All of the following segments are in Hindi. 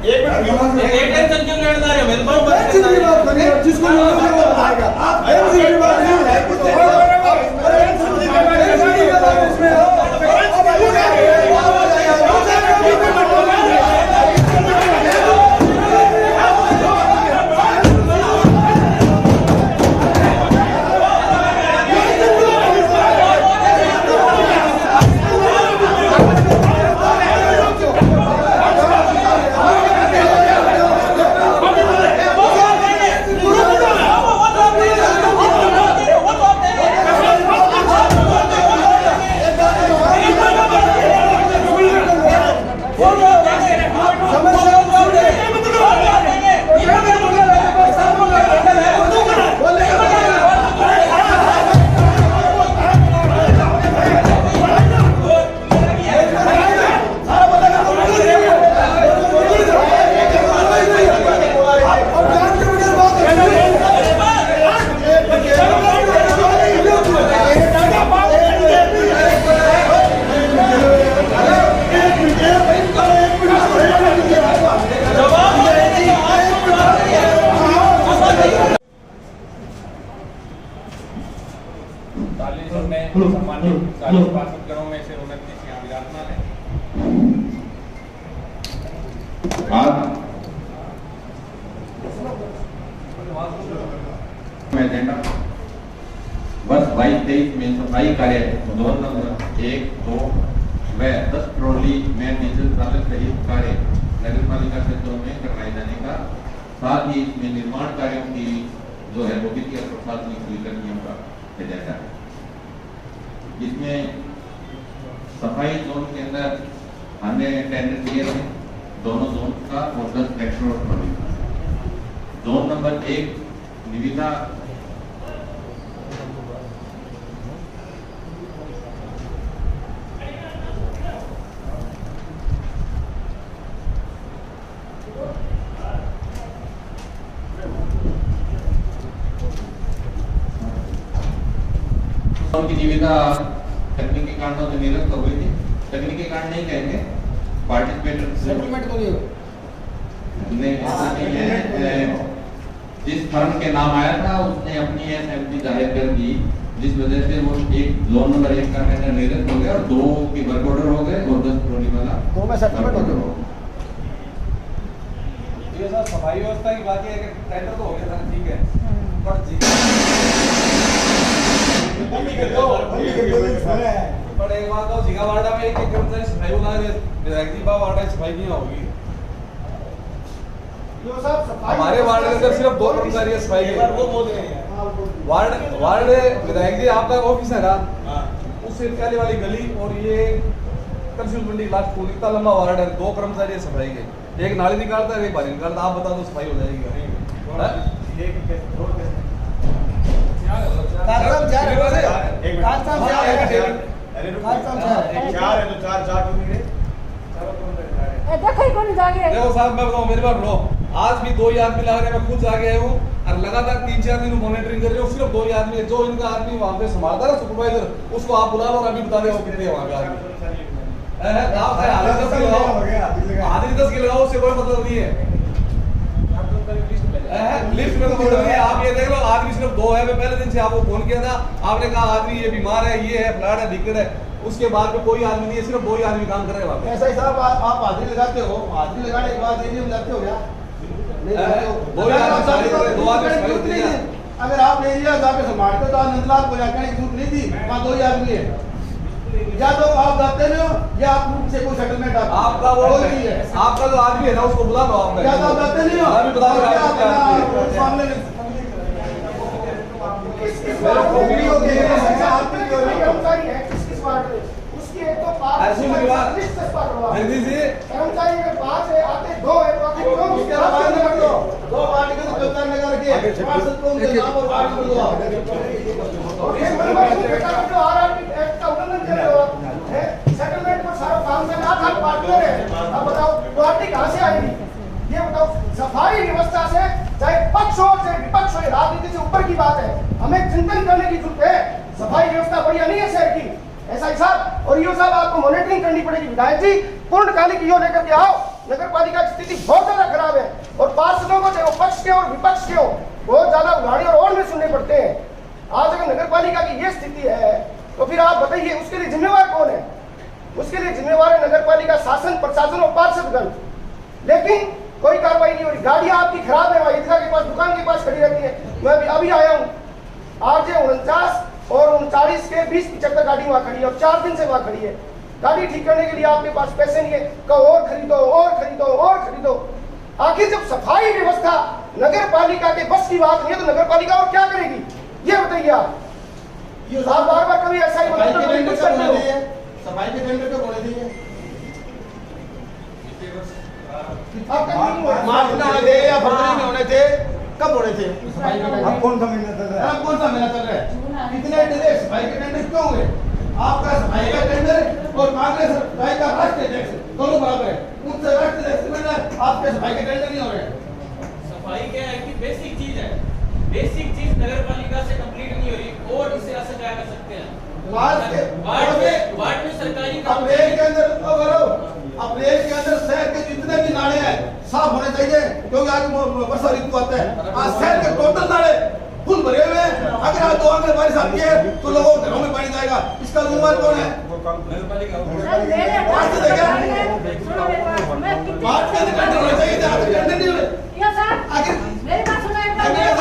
एक टेंशन क्यों लेने जा रहे हो मेरे को? जिसको सम्मानित 40 पार्षदगणों में से 29 यहाँ विराजमान है। एजेंडा बस 22-23 में सफाई कार्य जोन नंबर 1, 2 व 10 ट्रॉली में डीजल चालक सहित कार्य नगर पालिका क्षेत्रों में करवाए जाने का, साथ ही इसमें निर्माण कार्यों की जो है वित्तीय और प्रशासनिक स्वीकृतियों का एजेंडा है। इसमें सफाई जोन के अंदर हमने टेंडर दिए थे दोनों जोन का और 10 ट्रैक्टर और ट्रॉली का। जोन नंबर 1 निविदा की निविदा तकनीकी कारणों से निरस्त हो गई थी। तकनीकी कारण नहीं कहेंगे, पार्टिसिपेटर सेटलमेंट को नहीं ऐसा नहीं है। जिस फर्म के नाम आया था उसने अपनी एसएमटी जाहिर कर दी, जिस वजह से वो एक जोन नंबर 1 का टेंडर निरस्त हो गया और 2 की वर्क ऑर्डर हो गए और 10 ट्रॉली वाला 2 में सेटलमेंट हो गया। ये सर सफाई व्यवस्था की बात है कि टेंडर तो हो गया था, ठीक है, पर पर एक बात तो जिगा वार्डा में एक कर्मचारी सफाई बना रहे, विधायक वार्डा की सफाई नहीं होगी। हमारे वार्ड के अंदर सिर्फ 2 कर्मचारी है सफाई के। वार्ड विधायक जी आपका ऑफिस है ना, उस इरकाली वाली गली और ये कंस्यूल मंडी लास्ट पूल इतना लंबा वार्ड है, 2 कर्मचारी है सफाई के, एक नाली निकालता है एक बाहर निकालता। आप बता दो सफाई हो जाएगी? देखो साहब मैं बताऊं, मेरी बात लो, आज भी 2 ही आदमी लगा रहे, मैं खुद जाके आया हूँ और लगातार 3-4 दिन मॉनिटरिंग कर रहे हो। सिर्फ 2 ही आदमी है, जो इनका आदमी वहाँ पे संभालता है सुपरवाइजर, उसको आप बुला लो और अभी बता दे कितने वहाँ पे आदमी। आदमी 10 की लगाओ, उससे कोई मतलब नहीं है। लिस्ट में तो बोल रही है, आप ये देख लो आदमी सिर्फ 2 है। मैं पहले दिन से आपको फोन किया था, आपने कहा आदमी ये बीमार है, ये है, फ्लड है, दिक्कत है। उसके बाद में कोई आदमी नहीं है, सिर्फ 2 ही आदमी काम कर रहे हैं वहाँ पे। ऐसा ही साहब आप हाजिरी लगाते हो, हाजिरी लगाने के बाद ये नहीं लगाते हो क्या? अगर आप एरिया जाके संभालते तो नंदलाल को जाने की जरूरत नहीं थी, वहाँ 2 ही आदमी है। या तो आप जाते हो या आप से कोई सेटलमेंट आपका वो नहीं है, आपका जो आदमी है ना उसको बुला लो। आप क्या आप जाते नहीं हो? अभी बता दो सामने उसकी एक तो कर्मचारी अगर 5 है, आते 2 है, तो आते क्यों उसके बाद में कर दो? 2 पार्टी के तो चलता लगा रखे पार्षद को उनके नाम और पार्टी को दो। और ये बेटा जो आरआरटी एक्ट का उल्लंघन कर रहे हो है, सेटलमेंट पर सारा काम में आप पार्टनर है। अब बताओ पार्टी कहां से आएगी? ये बताओ, सफाई व्यवस्था से चाहे पक्ष हो चाहे विपक्ष हो, राजनीति से ऊपर की बात है, हमें चिंतन करने की जरूरत है। सफाई व्यवस्था बढ़िया नहीं है शहर की, ऐसा ही साहब। और यो साहब आपको मॉनिटरिंग करनी पड़ेगी। विधायक जी पूर्णकालिक यो लेकर के आओ। नगर पालिका की स्थिति बहुत ज्यादा खराब है और पार्षदों को चाहे वो पक्ष के और विपक्ष के हो बहुत ज्यादा उघाड़ी और ओढ़ में सुनने पड़ते हैं। आज अगर नगर पालिका की ये स्थिति है तो फिर आप बताइए उसके लिए जिम्मेवार कौन है? उसके लिए जिम्मेवार है नगर पालिका शासन, प्रशासन और पार्षदगण। लेकिन कोई कार्रवाई नहीं हो रही। गाड़ियां आपकी खराब है, वहां ईदगाह के पास, दुकान के पास खड़ी रहती है। मैं अभी आया हूँ, आज 49 और 39 के 20-75 गाड़ी वहां खड़ी है और 4 दिन से वहां खड़ी है। गाड़ी ठीक करने के लिए आपके पास पैसे नहीं है, कहो और खरीदो और खरीदो और खरीदो। आखिर जब सफाई व्यवस्था नगर पालिका के बस की बात नहीं है तो नगर पालिका और क्या करेगी ये बताइए आप। बार बार कभी ऐसा ही सफाई के टेंडर कब होने दिए? सफाई के टेंडर कब होने दिए? मार्च में होने थे या फरवरी में होने थे? कब होने थे? अब कौन सा महीना चल रहा है? अब कौन सा महीना चल रहा है? इतने डिले सफाई के टेंडर क्यों हुए? आपका सफाई का टेंडर और कांग्रेस सफाई का राष्ट्रीय टैक्स दोनों बराबर है। उनसे राष्ट्रीय टैक्स में आपके सफाई के टेंडर नहीं हो रहे। सफाई क्या है कि बेसिक चीज है, बेसिक चीज नगर पालिका से कंप्लीट नहीं हो रही और इससे असर क्या कर सकते हैं? वार्ड में सरकारी अप्रैल के अंदर अप्रैल के अंदर शहर के जितने भी नाले हैं साफ होने चाहिए क्योंकि आज वर्षा ऋतु आता है। आज शहर के टोटल नाले फुल भरे हुए हैं। अगर आज 2 आंकड़े बारिश आती है तो लोगों के घरों में पानी जाएगा। इसका जिम्मेदार कौन है? बात के अंदर टेंडर होना चाहिए, टेंडर नहीं हो रहे। आखिर मेरी बात सुनो एक बार। मेरे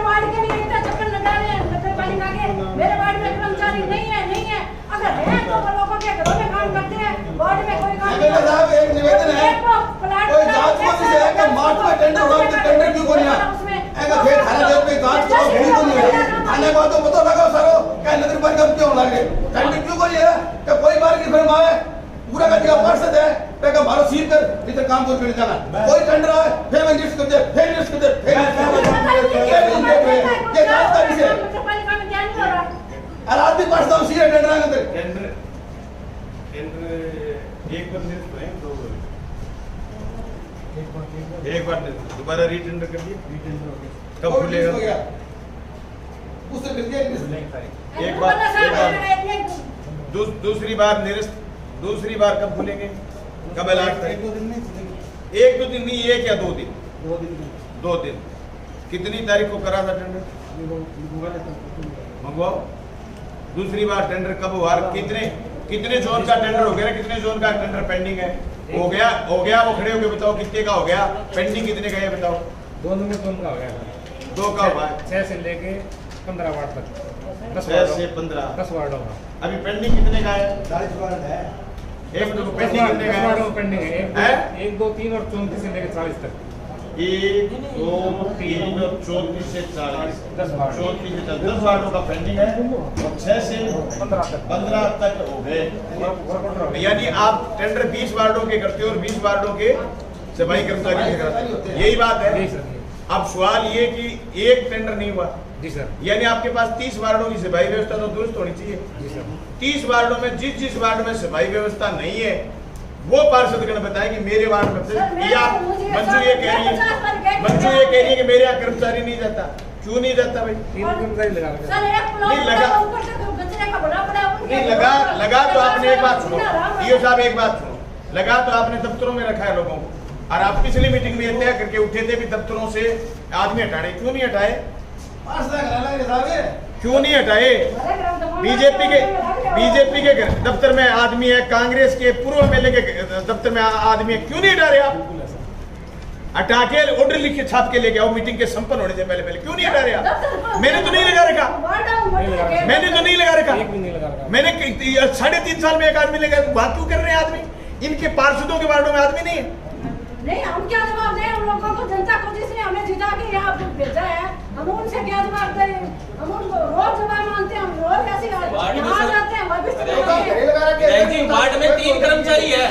वार्ड के लिए इतना चक्कर लगा रहे हैं नगर पालिका के। मेरे वार्ड में कर्मचारी नहीं है अगर है तो वो लोगों के घरों में काम करते हैं, वार्ड में कोई काम नहीं करते। साहब एक निवेदन है, कोई जांच कमेटी से कि मार्च में टेंडर होगा तो टेंडर क्यों नहीं है? ऐसा फिर थाना जेल पे जांच करो क्यों नहीं है? आने बाद तो पता लगाओ सरो क्या नगर पालिका क्यों लगे टेंडर क्यों नहीं है? कि कोई बार की फिल्म आए पूरा का पूरा पार्षद है पेगा मारो सील कर इधर काम को कर जाना। कोई टेंडर आए फिर मैं लिस्ट कर दे फिर लिस्ट कर दे फिर ये जांच कर इसे नगर पालिका में क्या नहीं हो रहा? और आज भी पार्षद उसी टेंडर आए अंदर टेंडर एक बार निर्णय है, 2 बार एक बार दोबारा रीटेंडर कर दिए। कब खुलेगा? उससे मिल गया एक बार दूसरी बार कब खुलेंगे? कब ऐलान करें? 1-2 दिन नहीं, 1 या 2 दिन? 2 दिन। कितनी तारीख को करा था टेंडर? मंगवाओ। दूसरी बार टेंडर कब हुआ? कितने जोन का टेंडर हो गया? कितने जोन का टेंडर पेंडिंग है? हो गया वो खड़े होके बताओ कितने का हो गया? पेंडिंग कितने का है बताओ? 2 नंबर जोन का हो गया। 2 का हुआ है। 6 से लेके 15 वार्ड तक 6 से 15 10 वार्डों का। अभी पेंडिंग कितने का है? 40 वार्ड है। एक पेंडिंग कितने का है? पेंडिंग है 1, 2, 3 और 34 से लेकर 40 तक। 1, 2, 3 और 34 से 40 10 वार्ड 34 से 10 वार्डों का पेंडिंग है और 6 से 15 तक हो गए। यानी आप टेंडर 20 वार्डों के करते हो और 20 वार्डों के सफाई कर्मचारी से कराते हो। यही बात है। जी सर। अब सवाल ये कि एक टेंडर नहीं हुआ, जी सर। यानी आपके पास 30 वार्डों की सफाई व्यवस्था तो दुरुस्त होनी चाहिए। जी सर। 30 वार्डों में जिस वार्ड में सफाई व्यवस्था नहीं है वो पार्षदगण बताएं कि मेरे वार्ड में या मंजू ये कह रही है कि मेरे यहाँ कर्मचारी नहीं जाता। क्यों नहीं जाता भाई? 3 कर्मचारी लगा रखे हैं। नहीं लगा तो आपने एक बात सुनो, डीओ साहब एक बात सुनो, लगा तो आपने दफ्तरों में रखा है लोगों को और आप पिछली मीटिंग में तय करके उठे थे भी दफ्तरों से आदमी हटाने। क्यों नहीं हटाए? क्यों नहीं हटाए? बीजेपी के दफ्तर में आदमी है, कांग्रेस के पूर्व एमएलए के दफ्तर में आदमी है, क्यों नहीं हटा रहे आप? हटा के ऑर्डर लिख के छाप के लेके आओ मीटिंग के संपन्न होने से पहले क्यों नहीं हटा रहे आप? मैंने तो नहीं लगा रखा, मैंने तो नहीं लगा रखा। मैंने 3.5 साल में एक आदमी लगा, वहां क्यों कर रहे हैं आदमी? इनके पार्षदों के वार्डों में आदमी नहीं है। नहीं, हम क्या जवाब दें उन लोगों को? जनता को जिसने हमें जिता के यहाँ भेजा है, हम उनसे क्या जवाब दें? हम उनको रोज जवाब मानते हैं, हम रोज ऐसी यहाँ जाते हैं वार्ड में 3 कर्मचारी है,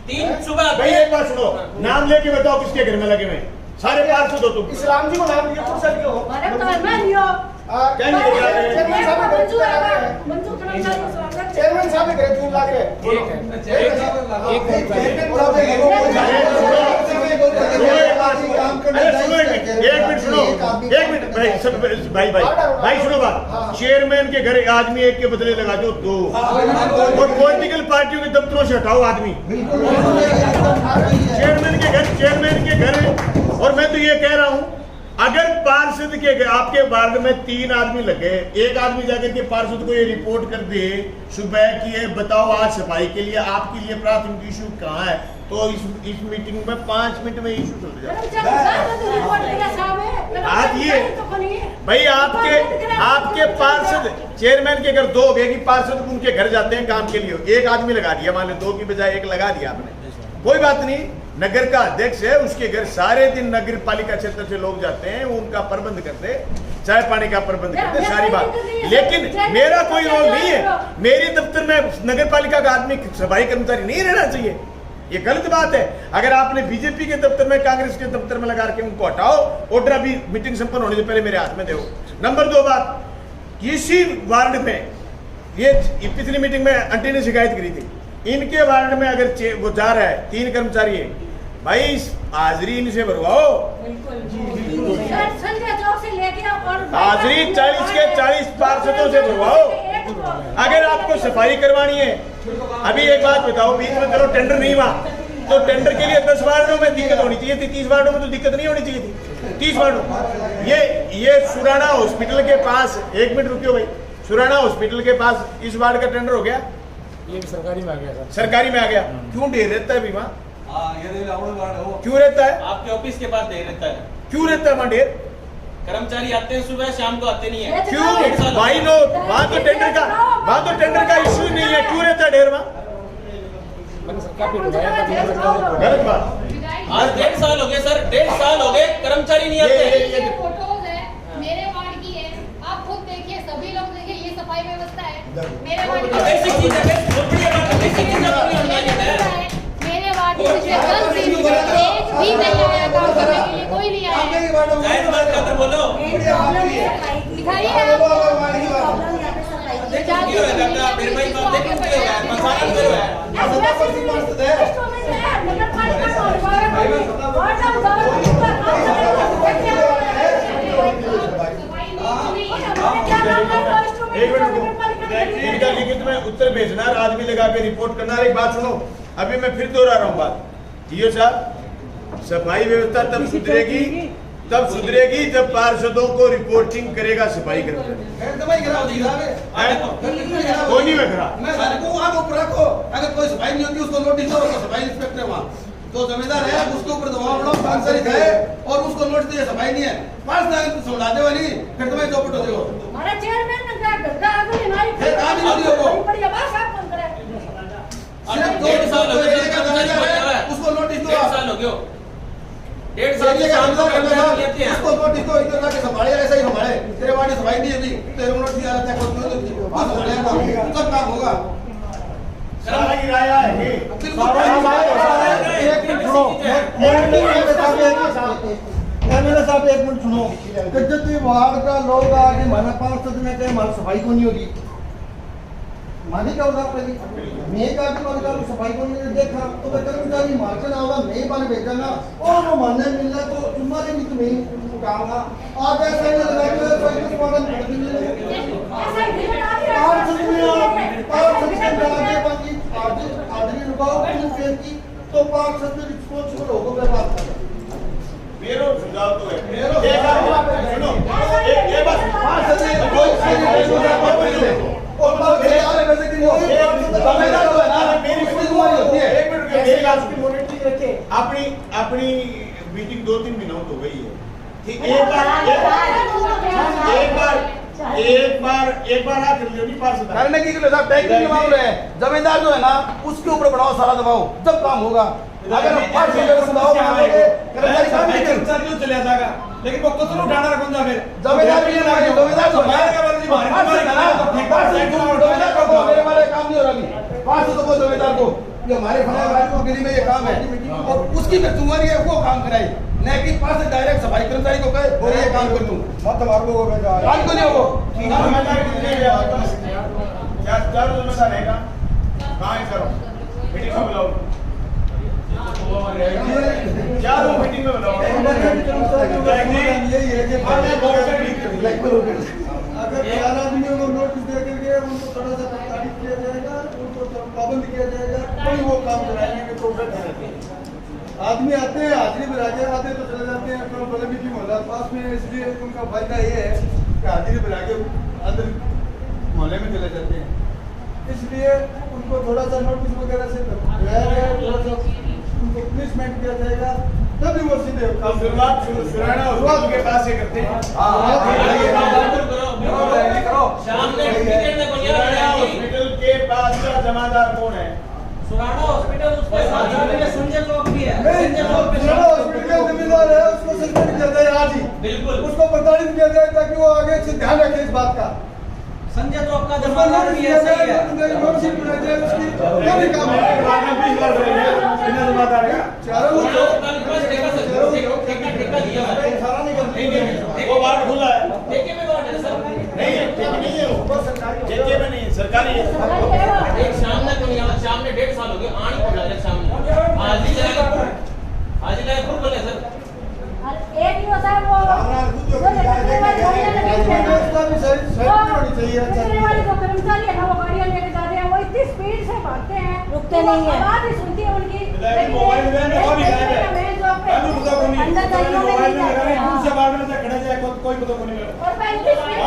3 सुबह भाई एक बात सुनो, नाम लेके बताओ किसके घर में लगे हुए? सारे पार्षद हो तुम। इस्लाम जी को नाम लिया तो सर क्यों हो? अरे तो मैं लियो क्या नहीं लगा रहे? चेयरमैन साहब के क्यों लाग रहे? एक मिनट सुनो, एक मिनट भाई सुनो बात, चेयरमैन के घर आदमी एक के बदले लगा दो 2, और पॉलिटिकल पार्टियों के दफ्तरों से हटाओ आदमी। चेयरमैन के घर। और मैं तो ये कह रहा हूँ, अगर पार्षद के आपके वार्ड में 3 आदमी लगे, एक आदमी जाकर के पार्षद को ये रिपोर्ट कर दे सुबह की है, बताओ आज सफाई के लिए आपके लिए प्राथमिक इशू कहाँ है, तो इस मीटिंग में 5 मिनट में इशू सुल जाए। आज ये भाई आपके पार्षद चेयरमैन के घर 2 हो गए कि पार्षद उनके घर जाते हैं काम के लिए, एक आदमी लगा दिया, मान लो 2 की बजाय 1 लगा दिया आपने, कोई बात नहीं। नगर का अध्यक्ष है, उसके घर सारे दिन नगर पालिका क्षेत्र से लोग जाते हैं, वो उनका प्रबंध करते, चाय पानी का प्रबंध करते, सारी बात। लेकिन मेरा कोई रोल नहीं है, मेरे दफ्तर में नगर पालिका का आदमी सफाई कर्मचारी नहीं रहना चाहिए, ये गलत बात है। अगर आपने बीजेपी के दफ्तर में, कांग्रेस के दफ्तर में लगा के उनको हटाओ, ऑर्डर अभी मीटिंग संपन्न होने से पहले मेरे हाथ में दो। नंबर 2 बात, किसी वार्ड में ये पिछली मीटिंग में आंटी ने शिकायत करी थी, इनके वार्ड में अगर वो जा रहा है 3 कर्मचारी है, भाई हाजिरी इनसे भरवाओ, हाजिरी 40 के 40 पार्षदों से भरवाओ। अगर आपको सफाई करवानी है, अभी एक बात बताओ, बीच में चलो टेंडर नहीं हुआ, तो टेंडर के लिए 10 वार्डों में दिक्कत होनी चाहिए थी, 30 वार्डों में तो दिक्कत नहीं होनी चाहिए थी। 30 वार्डों ये सुराना हॉस्पिटल के पास, 1 मिनट रुकियो भाई, सुराना हॉस्पिटल के पास इस वार्ड का टेंडर हो गया, ये भी सरकारी में आ गया सर। सरकारी में आ गया, क्यों ढेर रहता है बीमा, क्यों रहता है आपके ऑफिस के पास दे रहता है, क्यों रहता है वहाँ ढेर, कर्मचारी आते हैं सुबह, शाम को आते नहीं है, क्यों भाई नो, वहाँ तो टेंडर का इश्यू नहीं है, क्यों रहता है ढेर वहाँ, गलत बात। आज 1.5 साल हो गए सर, 1.5 साल हो गए, कर्मचारी नहीं आते। ये फोटोज है, मेरे वार्ड की है, आप खुद देखिए, सभी लोग देखिए, ये सफाई व्यवस्था है मेरे वार्ड की। बेसिक चीज है, बहुत बढ़िया बात है, बेसिक चीज है। मेरे वार्ड में पिछले 10 दिन एक भी नहीं आया काम करने के लिए, कोई नहीं आया। जाहिर बात का तो बोलो, दिखाइए आप। क्यों है डॉक्टर, मेरे भाई बात देखो क्यों है, मसाला क्यों है, इनका लिखित में उत्तर भेजना, आदमी लगा के रिपोर्ट करना। एक बात सुनो, अभी मैं फिर दोहरा रहा हूँ बात, जियो साहब, सफाई व्यवस्था तब सुधरेगी जब पार्षदों को रिपोर्टिंग करेगा सफाई कर्मचारी। कोई नहीं मैं खड़ा, अगर कोई सफाई नहीं होती उसको नोटिस दो, सफाई इंस्पेक्टर वहाँ तो जिम्मेदार है, उसके ऊपर दबाव बनाओ, सांसद है और उसको नोटिस दिए सफाई नहीं है, 5 दिन समझा दे वाली, फिर तुम्हें चौपट हो देखो हमारा चेयरमैन ने क्या करता है, अगर हमारी काम ही नहीं होगा, बड़ी आवाज आप बंद करें, सिर्फ 1.5 साल हो गए, उसको नोटिस दो, 1.5 साल हो गया, 1.5 साल से शाम को कर्मचारी आते हैं, उसको नोटिस दो, इधर जाके संभाले, ऐसा ही संभाले, तेरे वार्ड में सफाई नहीं है, तेरे नोटिस दिया रहता है, सब काम होगा। सारा गिराया है, एमएलए साहब 1 मिनट सुनो, जब वार्ड का लोग आके हमारा पार्षद में कहे हमारी सफाई को नहीं हो रही, मानी क्या होगा पहले, मैं का सफाई को नहीं देखा तो मैं कर्मचारी मार्चन आऊंगा, मैं बन भेजा ना, और वो मानने मिलना तो तुम्हारे भी तुम्हें उठाऊंगा, आज ऐसा ही तो पार्षद में रिस्पॉन्सिबल होगा, मैं बात कर रहा हूँ। मेरो सुझाव तो है, एक बात सुनो, एक बात अपनी मीटिंग 2-3 दिनों तो गई है, ठीक, एक बार आप नहीं पार्षद करने की साहब टैक्सी के मामले है, जमींदार जो है ना उसके ऊपर बढ़ाओ सारा दबाओ, जब काम होगा। अगर कर्मचारी तो चले जाएगा, लेकिन वो कचरा उठाना रखूं जा, फिर जमींदार भी जमींदार को मेरे हमारे काम नहीं हो रहा अभी, 500 को जमींदार को ये हमारे फलाना गिरी में ये काम है, और उसकी फिर तुम्हारी है वो काम कराई, नहीं कि 5 डायरेक्ट सफाई कर्मचारी को कहे और ये काम कर दूं, मत मारो वो काम को नहीं हो मीटिंग में बुलाओ, मीटिंग में बुलाओ, अगर 4 आदमियों को नोटिस दे करके उनको थोड़ा सा तारीफ किया जाएगा, उनको पाबंद किया जाएगा, कोई वो काम कराएंगे कि प्रोडक्ट है। आदमी आते हैं हाजिरी में आगे आते तो चले जाते हैं अपना बड़े मीटिंग मोहल्ला पास में, इसलिए उनका फायदा ये है कि हाजिरी में आगे अंदर मोहल्ले में चले जाते हैं, इसलिए उनको थोड़ा सा नोटिस वगैरह से थोड़ा सा उनको पनिशमेंट किया जाएगा, तभी वो सीधे शुरुआत के पास से करते हैं। हॉस्पिटल के पास का जमादार कौन है? सुराना हॉस्पिटल उसके साथ में संजय चौक भी है। हॉस्पिटल का जिम्मेदार है, उसको सस्पेंड किया जाए आज ही, बिल्कुल उसको प्रताड़ित किया जाए ताकि वो आगे से ध्यान रखे इस बात का। संजय चौक का जमादार भी ऐसा ही है। नोटिस बनाई जाए उसकी, वो भी काम है। चारों ठेका दिया है। वो वार्ड खुला है। ठेके में वार्ड है सर। नहीं है वो ठेके में नहीं है, सरकारी है। एक सामने तो यहाँ सामने 1.5 साल हो गए आनी पड़ा है सामने। आज ही लायक खुद बोले सर। एक ही होता है वो वाली जो कर्मचारी है ना, वो गाड़ियाँ लेके जा रहे हैं, वो इतनी स्पीड से भागते हैं, रुकते नहीं है, आवाज ही सुनती है उनकी। मोबाइल में और भी अंदर गाड़ियों में नहीं जाते हैं। से बाहर में से खड़े जाए कोई पता को नहीं मिला। और 35 मिनट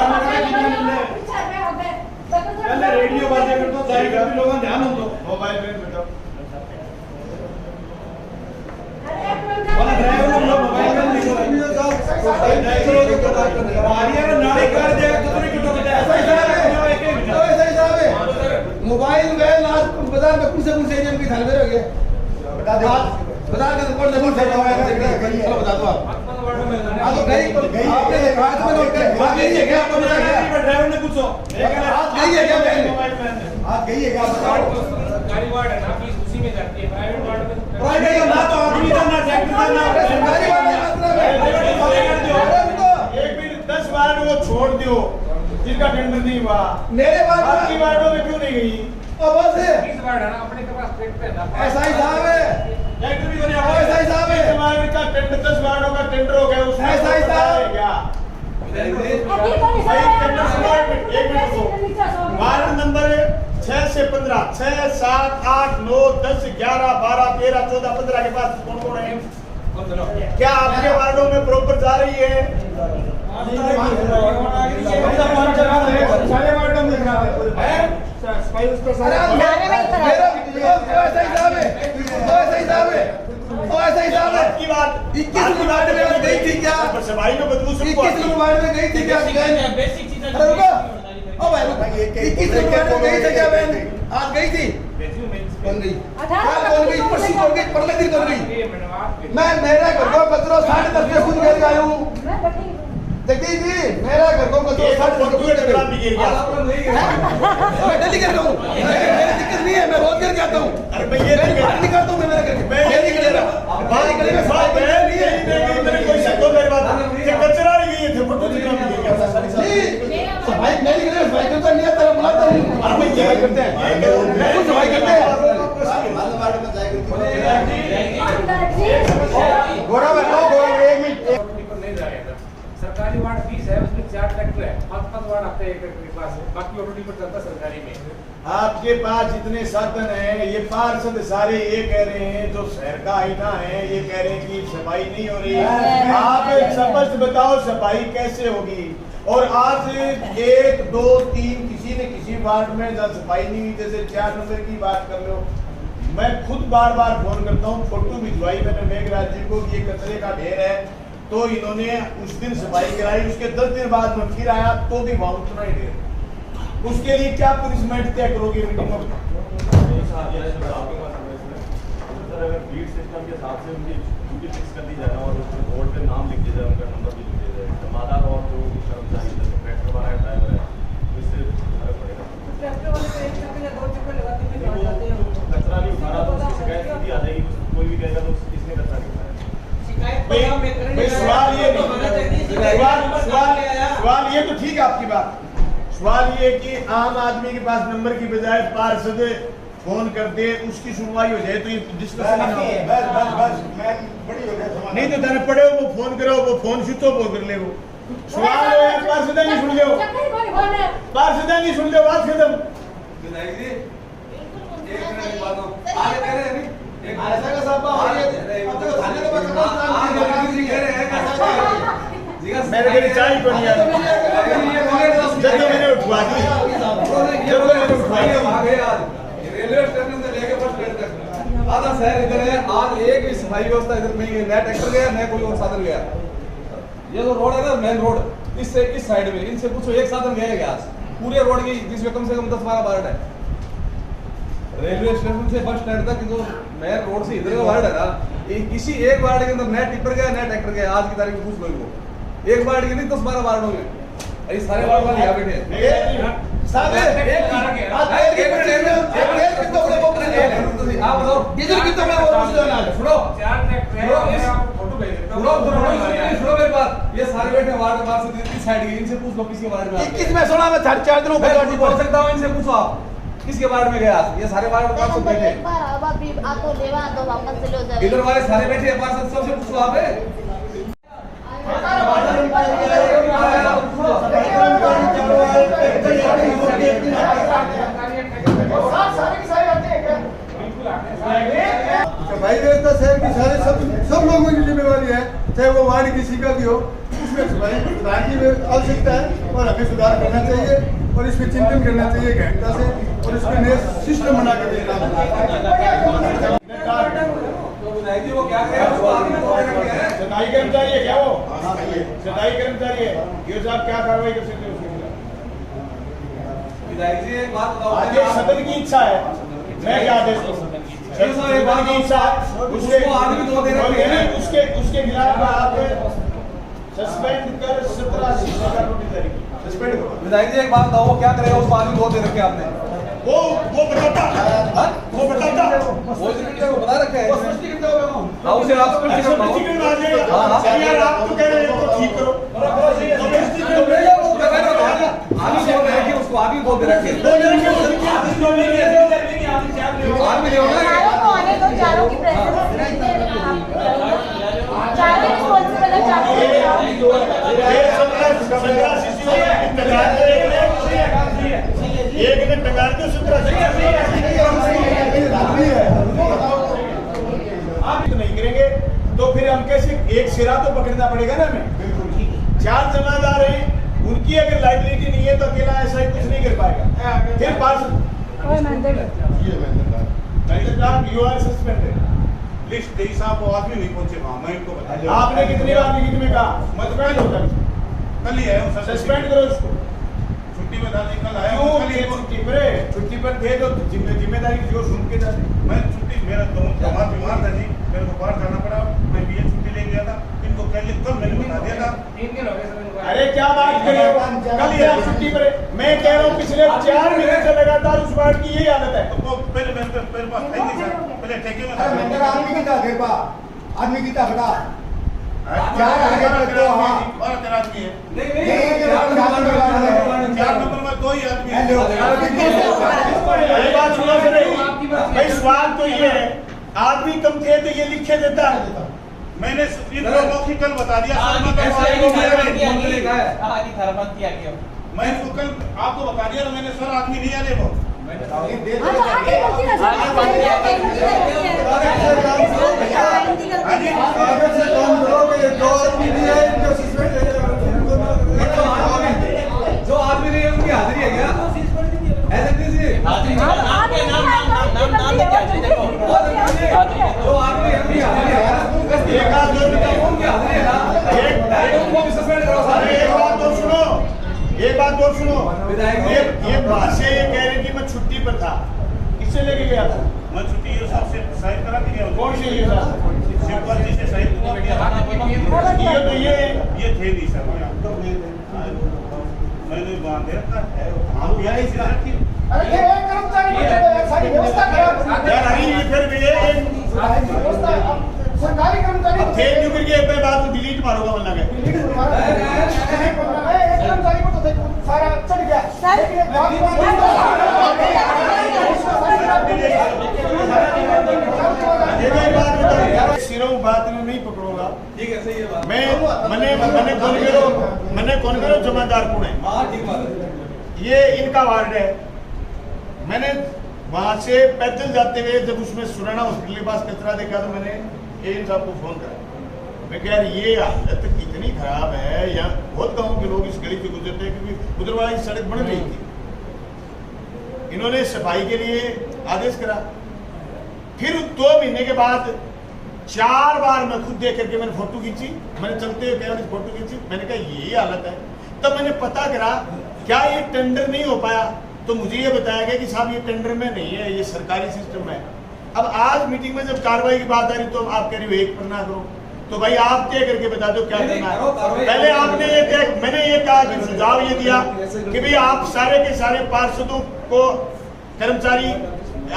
पीछे में हो गए। पहले रेडियो बातें करता जाएगा भी लोगों ध्यान हो तो मोबाइल में बेटा वाला ड्राइवर लोग मोबाइल में नहीं नारे कर देगा कितने किलो बचा ऐसा ही साहब है। मोबाइल वैन आज बाजार में कुछ से कुछ एरिया में थाने में हो गए, बता दो बाजार का रिकॉर्ड देखो, चलो बता दो आप। हाँ तो गई आपने देखा इसमें नोट कर आज गई है क्या? आपको पता है ड्राइवर ने पूछो आज गई है क्या वैन? आज गई है क्या बताओ? सरकारी वार्ड है ना, फीस उसी में जाती है। प्राइवेट वार्ड में प्राइवेट ना तो आदमी ना सेक्टर ना सरकारी वार्ड में एक भी 10 वार्ड वो छोड़ दो जिनका टेंडर नहीं हुआ, मेरे वार्ड बाकी वार्डों में क्यों नहीं गई? अब बस है 20 वार्ड है ना, अपने के पास पेट पे ना। ऐसा ही साहब है, ट्रैक्टर भी बने ऐसा ही साहब है। वार्ड का टेंडर 10 वार्डों का टेंडर हो गया, उसमें ऐसा ही साहब है क्या? वार्ड नंबर 6 से 15 6 7 8 9 10 11 12 13 14 15 के पास कौन कौन है? क्या आपके वार्डों में प्रॉपर जा रही है? सारे वार्डों में की बात 21 वार्ड में गई थी क्या? सफाई में बदबू 21 वार्ड में गई थी क्या? बेसिक चीजें अरे रुको, ओ भाई रुको, 21 वार्ड में गई थी क्या बहन? आज गई थी? कौन गई? कौन गई? परसी कौन गई? परले दिन कौन गई? मैं मेरे घर को कचरा 10:30 बजे खुद घर आया हूँ। देखी थी मेरा घर को कचरा 10:30 बजे खुद घर मैं डेली कर रहा हूँ, मेरी दिक्कत नहीं है, मैं रोज घर आता हूँ। अरे मैं ये नहीं करता हूँ, मैं मेरे घर मैं नहीं कर रहा। बाहर गली में साफ नहीं है, कोई शक हो मेरी बात ये कचरा नहीं गई थे फोटो दिखा सफाई नहीं कर रहे, सफाई करता नहीं है, तेरा बुलाता हूँ। अरे भाई सफाई करते हैं, कुछ सफाई करते हैं। गोरा बैठो, गोरा एक मिनट। नहीं जा रहा था। सरकारी वार्ड 20 है, उसमें 4 ट्रैक्टर है, 5 वार्ड आते हैं एक ट्रैक्टर के पास, बाकी ऑटो पर चलता सरकारी में। आपके पास जितने साधन हैं, ये पार्षद सारे ये कह रहे हैं, जो शहर का आईना है ये कह रहे हैं कि सफाई नहीं हो रही है। आप एक स्पष्ट बताओ सफाई कैसे होगी? और आज 1 2 3 किसी ने किसी वार्ड में जब सफाई नहीं हुई, जैसे 4 नंबर की बात कर लो, मैं खुद बार बार फोन करता हूँ, फोटो भिजवाई मैंने मेघराज जी को कि ये कचरे का ढेर है, तो इन्होंने उस दिन सफाई कराई, उसके 10 दिन बाद में फिर आया तो भी वहां उतना ही ढेर। उसके लिए क्या पनिशमेंट तय करोगे मीटिंग में? अगर लीड सिस्टम के हिसाब से उनकी ड्यूटी फिक्स कर दी जाए और उसमें बोर्ड पे नाम लिख दिया जाए, उनका नंबर भी लिख दिया जाए, जमादार और जो कर्मचारी जैसे ट्रैक्टर वाला है, ड्राइवर है, इससे फर्क पड़ेगा। कचरा नहीं उठा रहा तो उसकी शिकायत सीधी आ जाएगी, कोई भी कहेगा तो किसने कचरा नहीं उठाया। सवाल ये तो ठीक है आपकी बात, सवाल ये कि आम आदमी के पास नंबर की बजाय पार्षद फोन कर दे, उसकी सुनवाई हो जाए तो ये डिस्कशन नहीं तो तेरे पड़े हो वो फोन करो, वो फोन स्विच ऑफ कर ले। वो सवाल है पारसुदानी सुन लो, चक्कर ही कोई बोले पारसुदानी सुन लो, बात खत्म। विधायक जी एक मिनट की बात हो आगे कह रहे हैं नहीं एक ऐसा का साहब आगे अब तक थाने के पास जी कह रहे हैं मेरे घर चाय को नहीं आती, जब मैंने उठवा दी, जब मैंने उठवा दी। रेलवे स्टेशन से लेके बस स्टैंड तक आधा शहर इधर है। आज एक भी सफाई व्यवस्था इधर नहीं है, न ट्रैक्टर गया न कोई और साधन गया। ये जो रोड है ना मेन रोड, इससे इस साइड में इनसे पूछो एक साधन गया क्या आज पूरे रोड की, जिसमें कम से कम 10-12 वार्ड है। रेलवे स्टेशन से बस स्टैंड तक जो मेन रोड से इधर का वार्ड है ना, इसी एक वार्ड के अंदर न टिप्पर गया न ट्रैक्टर गया। आज की तारीख में पूछ लो इनको, एक वार्ड के नहीं 10-12 वार्ड होंगे। ये सारे वार्ड वाले यहाँ बैठे हैं। साहब एक मिनट आप बताओ डीजल कितना में वो पूछ लो ना सुनो चार ट्रैक्टर फोटो भेज दो। सुनो मेरी बात, ये सारे बैठे वार्ड से इस साइड की, इनसे पूछ लो किसके वार्ड में 21 में 16 में 4 दिनों मैं बोल सकता हूँ, इनसे पूछो आप किसके वार्ड में गया। ये सारे वार्ड पार्षद बैठे एक बार अब अभी आतो लेवा तो वापस चले जाए। इधर वाले सारे बैठे हैं पार्षद, सबसे पूछो आप भाई व्यवस्था शहर की सारे सब लोगों की जिम्मेवारी है, चाहे वो वार्ड किसी का भी हो। उसमें सुधार की आवश्यकता है और हमें सुधार करना चाहिए और इस पर चिंतन करना चाहिए गहनता से और इसमें नए सिस्टम बना कर देना। जी वो क्या कह रहे हैं, सफाई कर्मचारी है क्या वो? सफाई कर्मचारी है, ये साहब क्या कार्रवाई कर सकते हैं उसके खिलाफ? विधायक जी एक बात बताओ, आज ये सदन की इच्छा है, मैं क्या आदेश करूं? सदन की इच्छा उसके आदमी दो दे रखे हैं, उसके खिलाफ आप सस्पेंड कर 17 शिक्षा का नोटिस जारी की, सस्पेंड करो। विधायक जी एक बात बताओ, वो क्या करेगा? उसको आदमी दो दे रखे आपने, वो बताता, वो बताता, वो इसको बता रखे हैं, हाँ उसे आप स्पष्टीकरण आ जाएगा। यार आप तो कह रहे हैं तो ठीक करो, आदमी दो दे रखे, उसको आदमी दो दे रखे, आदमी ले होना है। चारों को आने दो, चारों की प्रेजेंस चारों रिस्पॉन्सिबल है, चारों एक ने टंगा के 17 आप नहीं करेंगे तो फिर हम कैसे? एक सिरा तो पकड़ना पड़ेगा ना हमें। 4 जमादार हैं, उनकी अगर लाइबिलिटी नहीं है तो अकेला ऐसा ही कुछ नहीं कर पाएगा। फिर पास यू आर सस्पेंडेड। लिस्ट देई साहब वो आदमी नहीं पहुंचे वहां, मैं इनको बता आपने कितनी बार लिखित में कहा मतदान होता है, कल ही आया हूं सर, सस्पेंड करो इसको। छुट्टी में था, कल आया हूं, क्यों कल ही छुट्टी पर थे तो जिम्मेदारी जो सुन के जाते। मैं छुट्टी, मेरा दोस्त बीमार था जी, मेरे को बाहर जाना पड़ा, मैं बीए छुट्टी ले गया था, इनको कल मैंने बता दिया था। 3 दिन हो गए सर इनको। अरे क्या बात करिए, कल ही आप छुट्टी पर। मैं कह रहा हूँ पिछले 4 महीने से लगातार उस वार्ड की यही हालत है। तो वो पहले मेरे पास है नहीं सर, पहले ठेके में था। आदमी की था घर पा आदमी की था बता चार आगे तो हां 12 आदमी है। नहीं 4 नंबर में 2 ही आदमी है। ये बात सुनो सर, भाई सवाल तो ये है, आदमी कम थे तो ये लिखे देता है। मैंने इनको मौखिकल बता दिया सर, मैं ऐसा कल ही किया आदि खराबत किया गया। मैं इसको कल आपको बता दिया ना मैंने, सर आदमी नहीं आने वो। जो आदमी नहीं है उनकी हाजिरी है क्या? ऐसे दीजिए जो आदमी है उनकी हाजिरी है, एक आध दो उनकी हाजिरी है ना, उनको भी सस्पेंड करो सारे। एक बात और सुनो, विधायक जी ये बात से ये कह रहे कि मैं छुट्टी पर था, किससे लेके गया था? मैं छुट्टी ये सबसे साइन करा के गया हूं। कौन सी ये साहब? शिवपाल जी से साइन करा के गया। ये तो ये थे नहीं सर, मैंने वहां दे रखा है, आप यहाँ इसी रखिए। अरे ये एक कर्मचारी को सारी व्यवस्था खराब यार अभी फिर भी ये व्यवस्था सरकारी कर्मचारी थे क्यों करके एक बात को डिलीट मारूंगा वरना के। एक कर्मचारी को तो सारा चढ़ गया सिरों बात में नहीं पकड़ूंगा। ठीक है, सही है बात। मैंने कौन करो जमा जमादार कौन है? हाँ ठीक बात है। ये इनका वार्ड है। मैंने वहां से पैदल जाते हुए जब उसमें सुराना हॉस्पिटल के पास कचरा देखा तो मैंने एएन साहब को फोन करा। मैं कह यार ये हालत कितनी खराब है, यहाँ बहुत गाँव के लोग इस गली से गुजरते हैं क्योंकि उधर वाली सड़क बन रही थी। इन्होंने सफाई के लिए आदेश करा। फिर 2 महीने के बाद 4 बार मैं खुद देख करके मैंने फोटो खींची, मैंने चलते हुए कैमरे से फोटो खींची। मैंने कहा यही हालत है। तब मैंने पता करा क्या ये टेंडर नहीं हो पाया, तो मुझे ये बताया गया कि साहब ये टेंडर में नहीं है, ये सरकारी सिस्टम है। अब आज मीटिंग में जब कार्रवाई की बात आ रही तो आप कह रही हो 1 पर ना करो, तो भाई आप तय करके बता दो क्या करना है। पहले आपने ये तय, मैंने ये कहा कि सुझाव ये दिया कि भाई आप सारे के सारे पार्षदों को कर्मचारी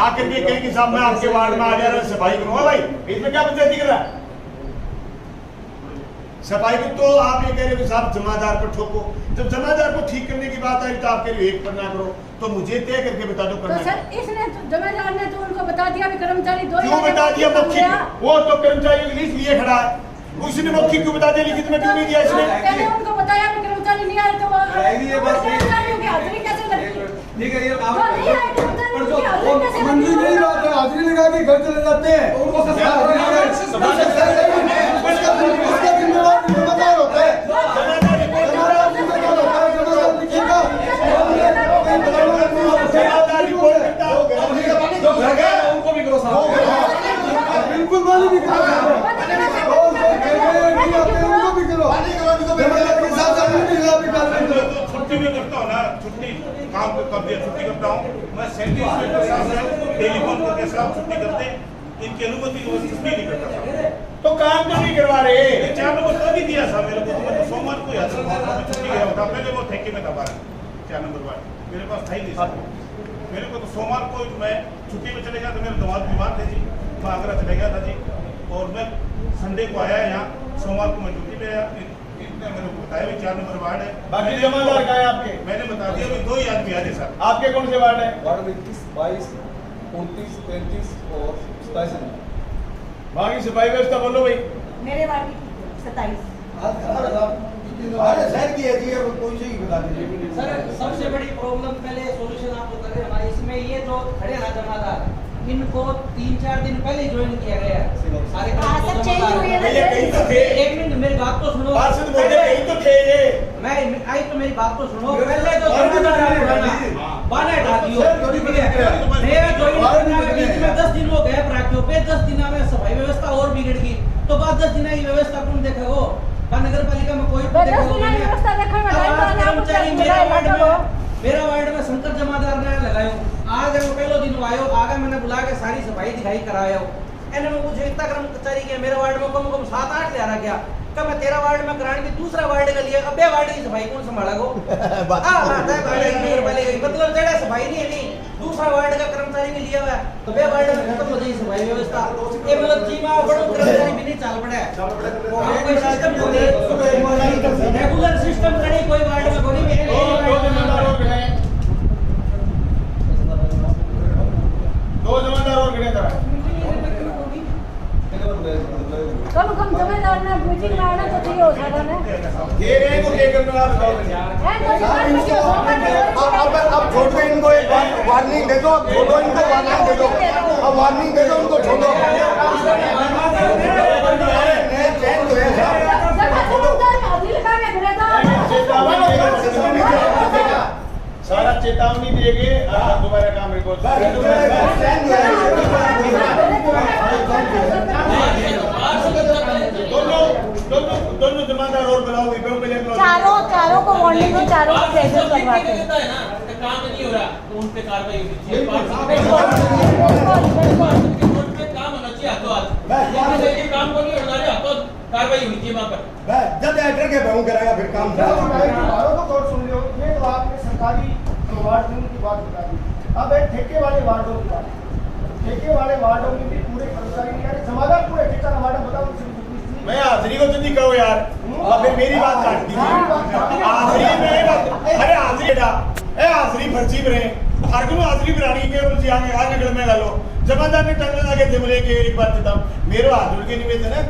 आकर के कहें कि साहब मैं आपके वार्ड में आ जा रहा हूं, सफाई करूंगा। भाई इसमें क्या पंचायती कर रहा है? सफाई को तो आप ये कह रहे हो साहब जमादार पर ठोको। जब जमादार को ठीक करने की बात आई तो आप कह रहे हो 1 पर ना करो, तो मुझे तय करके बता दो करना तो सर इसने तो जमादार ने तो उनको बता दिया भी कर्मचारी 2 क्यों बता दिया मौखिक? वो तो कर्मचारी की लिस्ट लिए खड़ा है, उसने मौखिक क्यों बता दिया? लिखित में क्यों नहीं दिया इसने? पहले उनको बताया भी कर्मचारी नहीं आए तो रहेगी ये बात। कर्मचारियों की हाजिरी कैसे लगती? ठीक है ये तो नहीं आए कर्मचारी की हाजिरी कैसे मंदिर नहीं बात है, हाजिरी लगा के घर चले जाते हैं। उनको उसका जिम्मेदार होता है। जो घर गए उनको भी करो साहब। बिल्कुल मालूम नहीं कहा उनको भी करो। छुट्टी में करता हूँ ना, छुट्टी काम कर दिया, छुट्टी करता हूँ मैं। सेंट्रल इंस्पेक्टर साहब से टेलीफोन करके साहब छुट्टी करते, इनकी अनुमति को छुट्टी नहीं करता साहब। तो काम क्यों नहीं करवा रहे? 4 नंबर तो नहीं दिया साहब मेरे को, तो मैं तो सोमवार को याद छुट्टी गया था। पहले वो ठेके में था 4 नंबर वार्ड, मेरे पास था ही नहीं साहब। मेरे को तो सोमवार को मैं छुट्टी में चले गया था, मेरे दमाद बीमार थे जी, मैं आगरा चले गया था जी। और मैं संडे को आया यहाँ, सोमवार को मैं ड्यूटी पे आया। मैंने बताया भी 4 नंबर वार्ड है। बाकी जमादार कहाँ है आपके? मैंने बता दिया भी 2 ही आदमी आ जाए सर। आपके कौन से वार्ड है? वार्ड 21, 22, 29, 33 और 27। बाकी सफाई व्यवस्था बोलो भाई। मेरे वार्ड की 27। शहर की है जी, कोई से ही बता दीजिए। सर सबसे बड़ी प्रॉब्लम पहले सॉल्यूशन आपको कर रहे हैं हमारे इसमें, ये जो खड़े ना जमादार इनको 3-4 दिन पहले ज्वाइन किया गया है सारे काम सब चेंज हुए हैं। भैया कहीं तो थे, 1 मिनट मेरी बात तो सुनो। पार्षद बोलते कहीं तो थे ये। मैं आई तो मेरी बात तो सुनो। पहले तो जमादार बाने हटा दियो। मेरा ज्वाइन करने के बीच में 10 दिन वो गैप रखियो पे 10 दिन में सफाई व्यवस्था और बिगड़ गई, तो बाद 10 दिन की व्यवस्था कौन देखेगा? वो नगर पालिका में कोई व्यवस्था कर्मचारी मेरा वार्ड में शंकर जमादार ने लगायो। आज वो पहलो दिन आयो, आगे मैंने बुला के सारी सफाई दिखाई करायो। एने में मुझे इतना कर्मचारी के मेरे वार्ड में कम 7-8 ले आ गया। कब मैं 13 वार्ड में कराने की दूसरा वार्ड का लिया, अब वार्ड की सफाई कौन संभाला गो? मतलब जड़ा सफाई नहीं है, नहीं दूसरा वार्ड का कर्मचारी ने लिया हुआ है, तो बे वार्ड में खत्म हो जाएगी सफाई व्यवस्था। ये मतलब चीमा बड़ो कर्मचारी भी नहीं चाल पड़ा है। कोई सिस्टम नहीं, रेगुलर सिस्टम करे कोई वार्ड में कोई नहीं। 2 जमादार और खड़े था। कम जमादार ने मीटिंग में आना तो चाहिए हो सकता है। ये रहे को क्या करना आप बताओ। अब छोड़ दो इनको, एक वार्निंग दे दो, छोड़ो इनको, वार्निंग दे दो, अब वार्निंग दे दो उनको, छोड़ो। सारा चेतावनी देंगे, दोबारा काम रिकॉर्ड। दोनों जमादार और बुलाओ, चारों को वार्निंग दो, चारों को प्रेशर करवाते हैं। काम नहीं हो रहा तो उन पे कार्रवाई होनी चाहिए। काम होना चाहिए हाथों हाथ, काम को नहीं होना चाहिए हाथों कार्रवाई होनी चाहिए वहाँ पर। जब एक्टर के बहु करेगा फिर काम। सुन लो, ये तो आपने सरकारी वार्ड की बात बता दी। अब एक ठेके वाले वार्डों की बात, ठेके वाले वार्डों में भी पूरे कर्मचारी नहीं आ रहे, जमादार पूरे ठेका वार्ड बताओ। मैं हाजिरी को तो नहीं कहो यार, अब फिर मेरी बात काट दी। हाजिरी में अरे हाजिरी बेटा ए हाजिरी फर्जी बने हर को हाजिरी बनानी के मुझे आगे आगे गल में डालो जमादार ने टंगने लगे थे बोले कि एक बात बताओ मेरे हाथ जोड़ के निवेदन है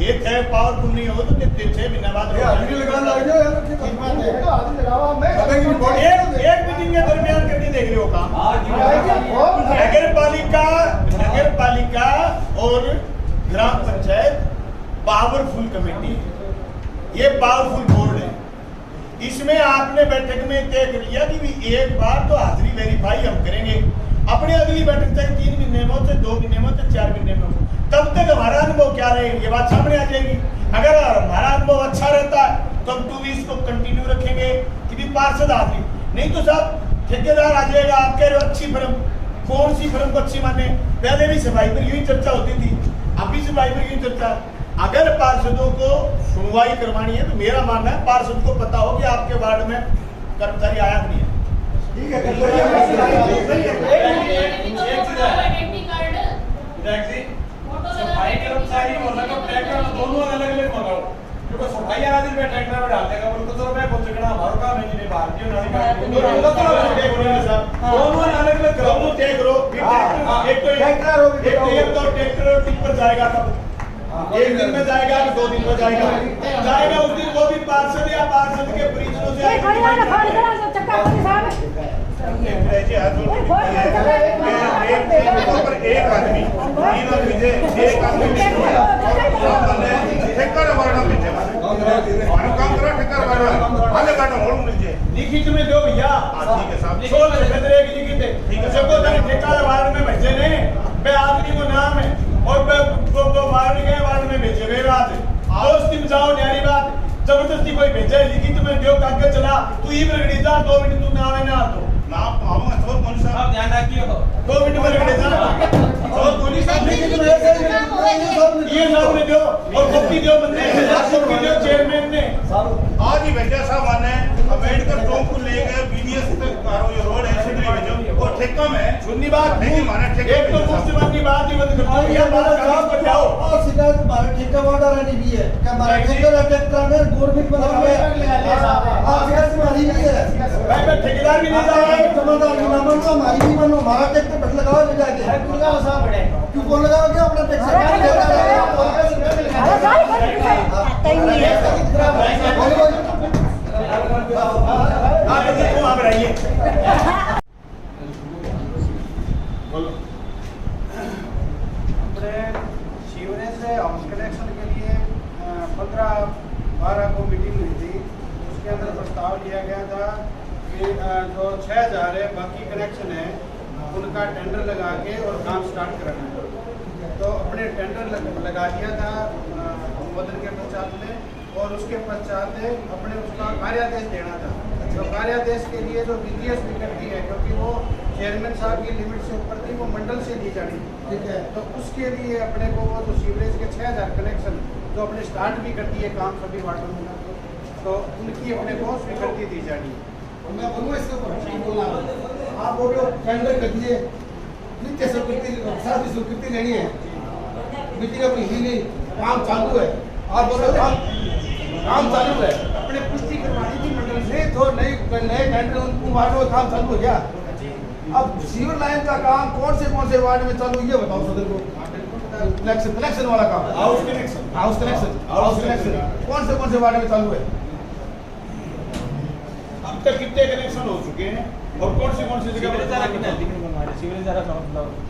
एक है पावरफुल नहीं हो तो 6 महीना बाद हाजिरी लगाना लग जाए यार की बात है तो हाजिरी लगावा मैं एक मीटिंग के दरमियान करके देख रहे हो काम नगर पालिका और ग्राम पंचायत पावरफुल कमेटी है, ये पावरफुल बोर्ड है। इसमें आपने बैठक में तय कर लिया कि भी एक बार तो हाजिरी वेरीफाई हम करेंगे, अपने अगली बैठक तक 3 महीने में हो तो 2 महीने में तो 4 महीने में हो, तब तक हमारा अनुभव क्या रहेगा ये बात सामने आ जाएगी। अगर हमारा अनुभव अच्छा रहता है तो हम 2 वीक्स को कंटिन्यू रखेंगे कि भी पार्षद हाजिरी, नहीं तो साहब ठेकेदार आ जाएगा। आप कह रहे हो अच्छी फर्म, कौन सी फर्म को अच्छी माने? पहले भी सफाई पर यूं चर्चा होती थी, अभी सफाई पर यूं चर्चा। अगर पार्षदों को सुनवाई करवानी है तो मेरा मानना है पार्षद को पता हो कि आपके वार्ड में कर्मचारी आया नहीं है। ठीक है सफाई कर्मचारी और ट्रैक्टर दोनों अलग अलग मंगाओ, क्योंकि सफाई आदमी में ट्रैक्टर में डाल देगा बोलो तो मैं कौन चकना हमारा काम है नहीं भारतीय नाली का दोनों अलग अलग दोनों तय करो। एक तो ट्रैक्टर और टिप्पर जाएगा तब एक दिन में जाएगा कि 2 दिन में जाएगा उस दिन वो भी पार्षद या पार्षद के परिजनों से एक आदमी 3 आदमी से एक आदमी ठेकर वाला पीछे काम करा ठेकर वाला आले काटा मोड़ मुझे लिखित में दो भैया। ठीक है साहब, सोच खतरे की लिखित है। ठीक है सबको तने ठेका वार्ड में भेजे ने बे आदमी को नाम है और वो वार्ड गए वार्ड में भेजे वे बात है दोस्ती में जाओ न्यारी बात। जबरदस्ती कोई भेजे लिखित में दो कागज चला तू ही रगड़ी जा 2 मिनट तू ना ना तो ना आऊंगा तो कौन सा आप ध्यान रखिए 2 मिनट में रगड़ी जा और पुलिस लिखित में ये सामने दो और कॉपी दो बंदे कॉपी दो चेयरमैन ने आज ही भेजा साहब माने अम्बेडकर चौक को ले गए बीडीएस तक कारो ये रोड है इसलिए भेजो वो ठेका में सुननी बात नहीं माना ठेका एक तो मुफ्त की बात ही बंद कर दो ये बात जवाब बताओ। और शिकायत हमारे ठेका वाला रहनी भी है क्या हमारा ठेका में गवर्नमेंट बना हुआ है आप शिकायत हमारी भी है मैं ठेकेदार भी नहीं जा रहा है जमादार की ना मानो हमारी भी मानो हमारा टैक्स पे लगाओ ले जाके लगाओ साहब क्यों कौन लगाओगे अपना टैक्स आप रहिए बोलो। सीवरेज से हाउस कनेक्शन के लिए 15-12 को मीटिंग हुई थी, उसके अंदर प्रस्ताव लिया गया था कि जो 6000 है बाकी कनेक्शन है उनका टेंडर लगा के और काम स्टार्ट कराना है। तो अपने टेंडर लगा दिया था अनुमोदन के पश्चात में और उसके पश्चात अपने उसका कार्यादेश देना था। तो कार्यादेश के लिए जो बीडीएस निकलती है क्योंकि वो चेयरमैन साहब की लिमिट से ऊपर थी वो मंडल से दी जानी थी, ठीक है। तो उसके लिए अपने को वो जो सीवरेज के 6000 कनेक्शन जो अपने स्टार्ट भी करती है काम सभी वार्डों में तो उनकी अपने को स्वीकृति दी जानी है। मैं बोलूँगा इसके ऊपर आप बोल रहे हो टेंडर कर दीजिए नित्य स्वीकृति सारी स्वीकृति लेनी है मीटिंग अपनी ही नहीं काम चालू है आप बोल रहे हो काम चालू है अपने पुष्टि करवानी थी मंडल से नहीं तो नए टेंडर उनको वार्डों में काम चालू हो गया। अब सीवर लाइन का काम कौन से वार्ड में चालू ये बताओ सदर को। कनेक्शन वाला काम हाउस कनेक्शन कौन से वार्ड में चालू है? अब तक कितने कनेक्शन हो चुके हैं और कौन से जगह पर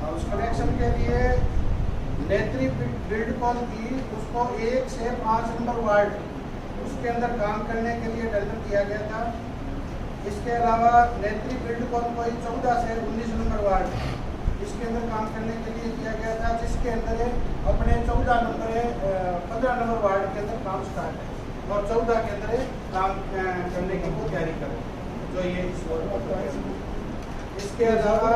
हाउस कनेक्शन के लिए नेत्री बिल्डकॉन की उसको 1 से 5 नंबर वार्ड उसके अंदर काम करने के लिए टेंडर दिया गया था। इसके अलावा नेत्री बिल्डकॉन को 14 से 19 नंबर वार्ड इसके अंदर काम करने के लिए दिया गया था, जिसके अंदर अपने 15 नंबर वार्ड के अंदर काम स्टार्ट है और 14 के अंदर काम करने की वो तैयारी करें जो ये इस वार्ड में। इसके अलावा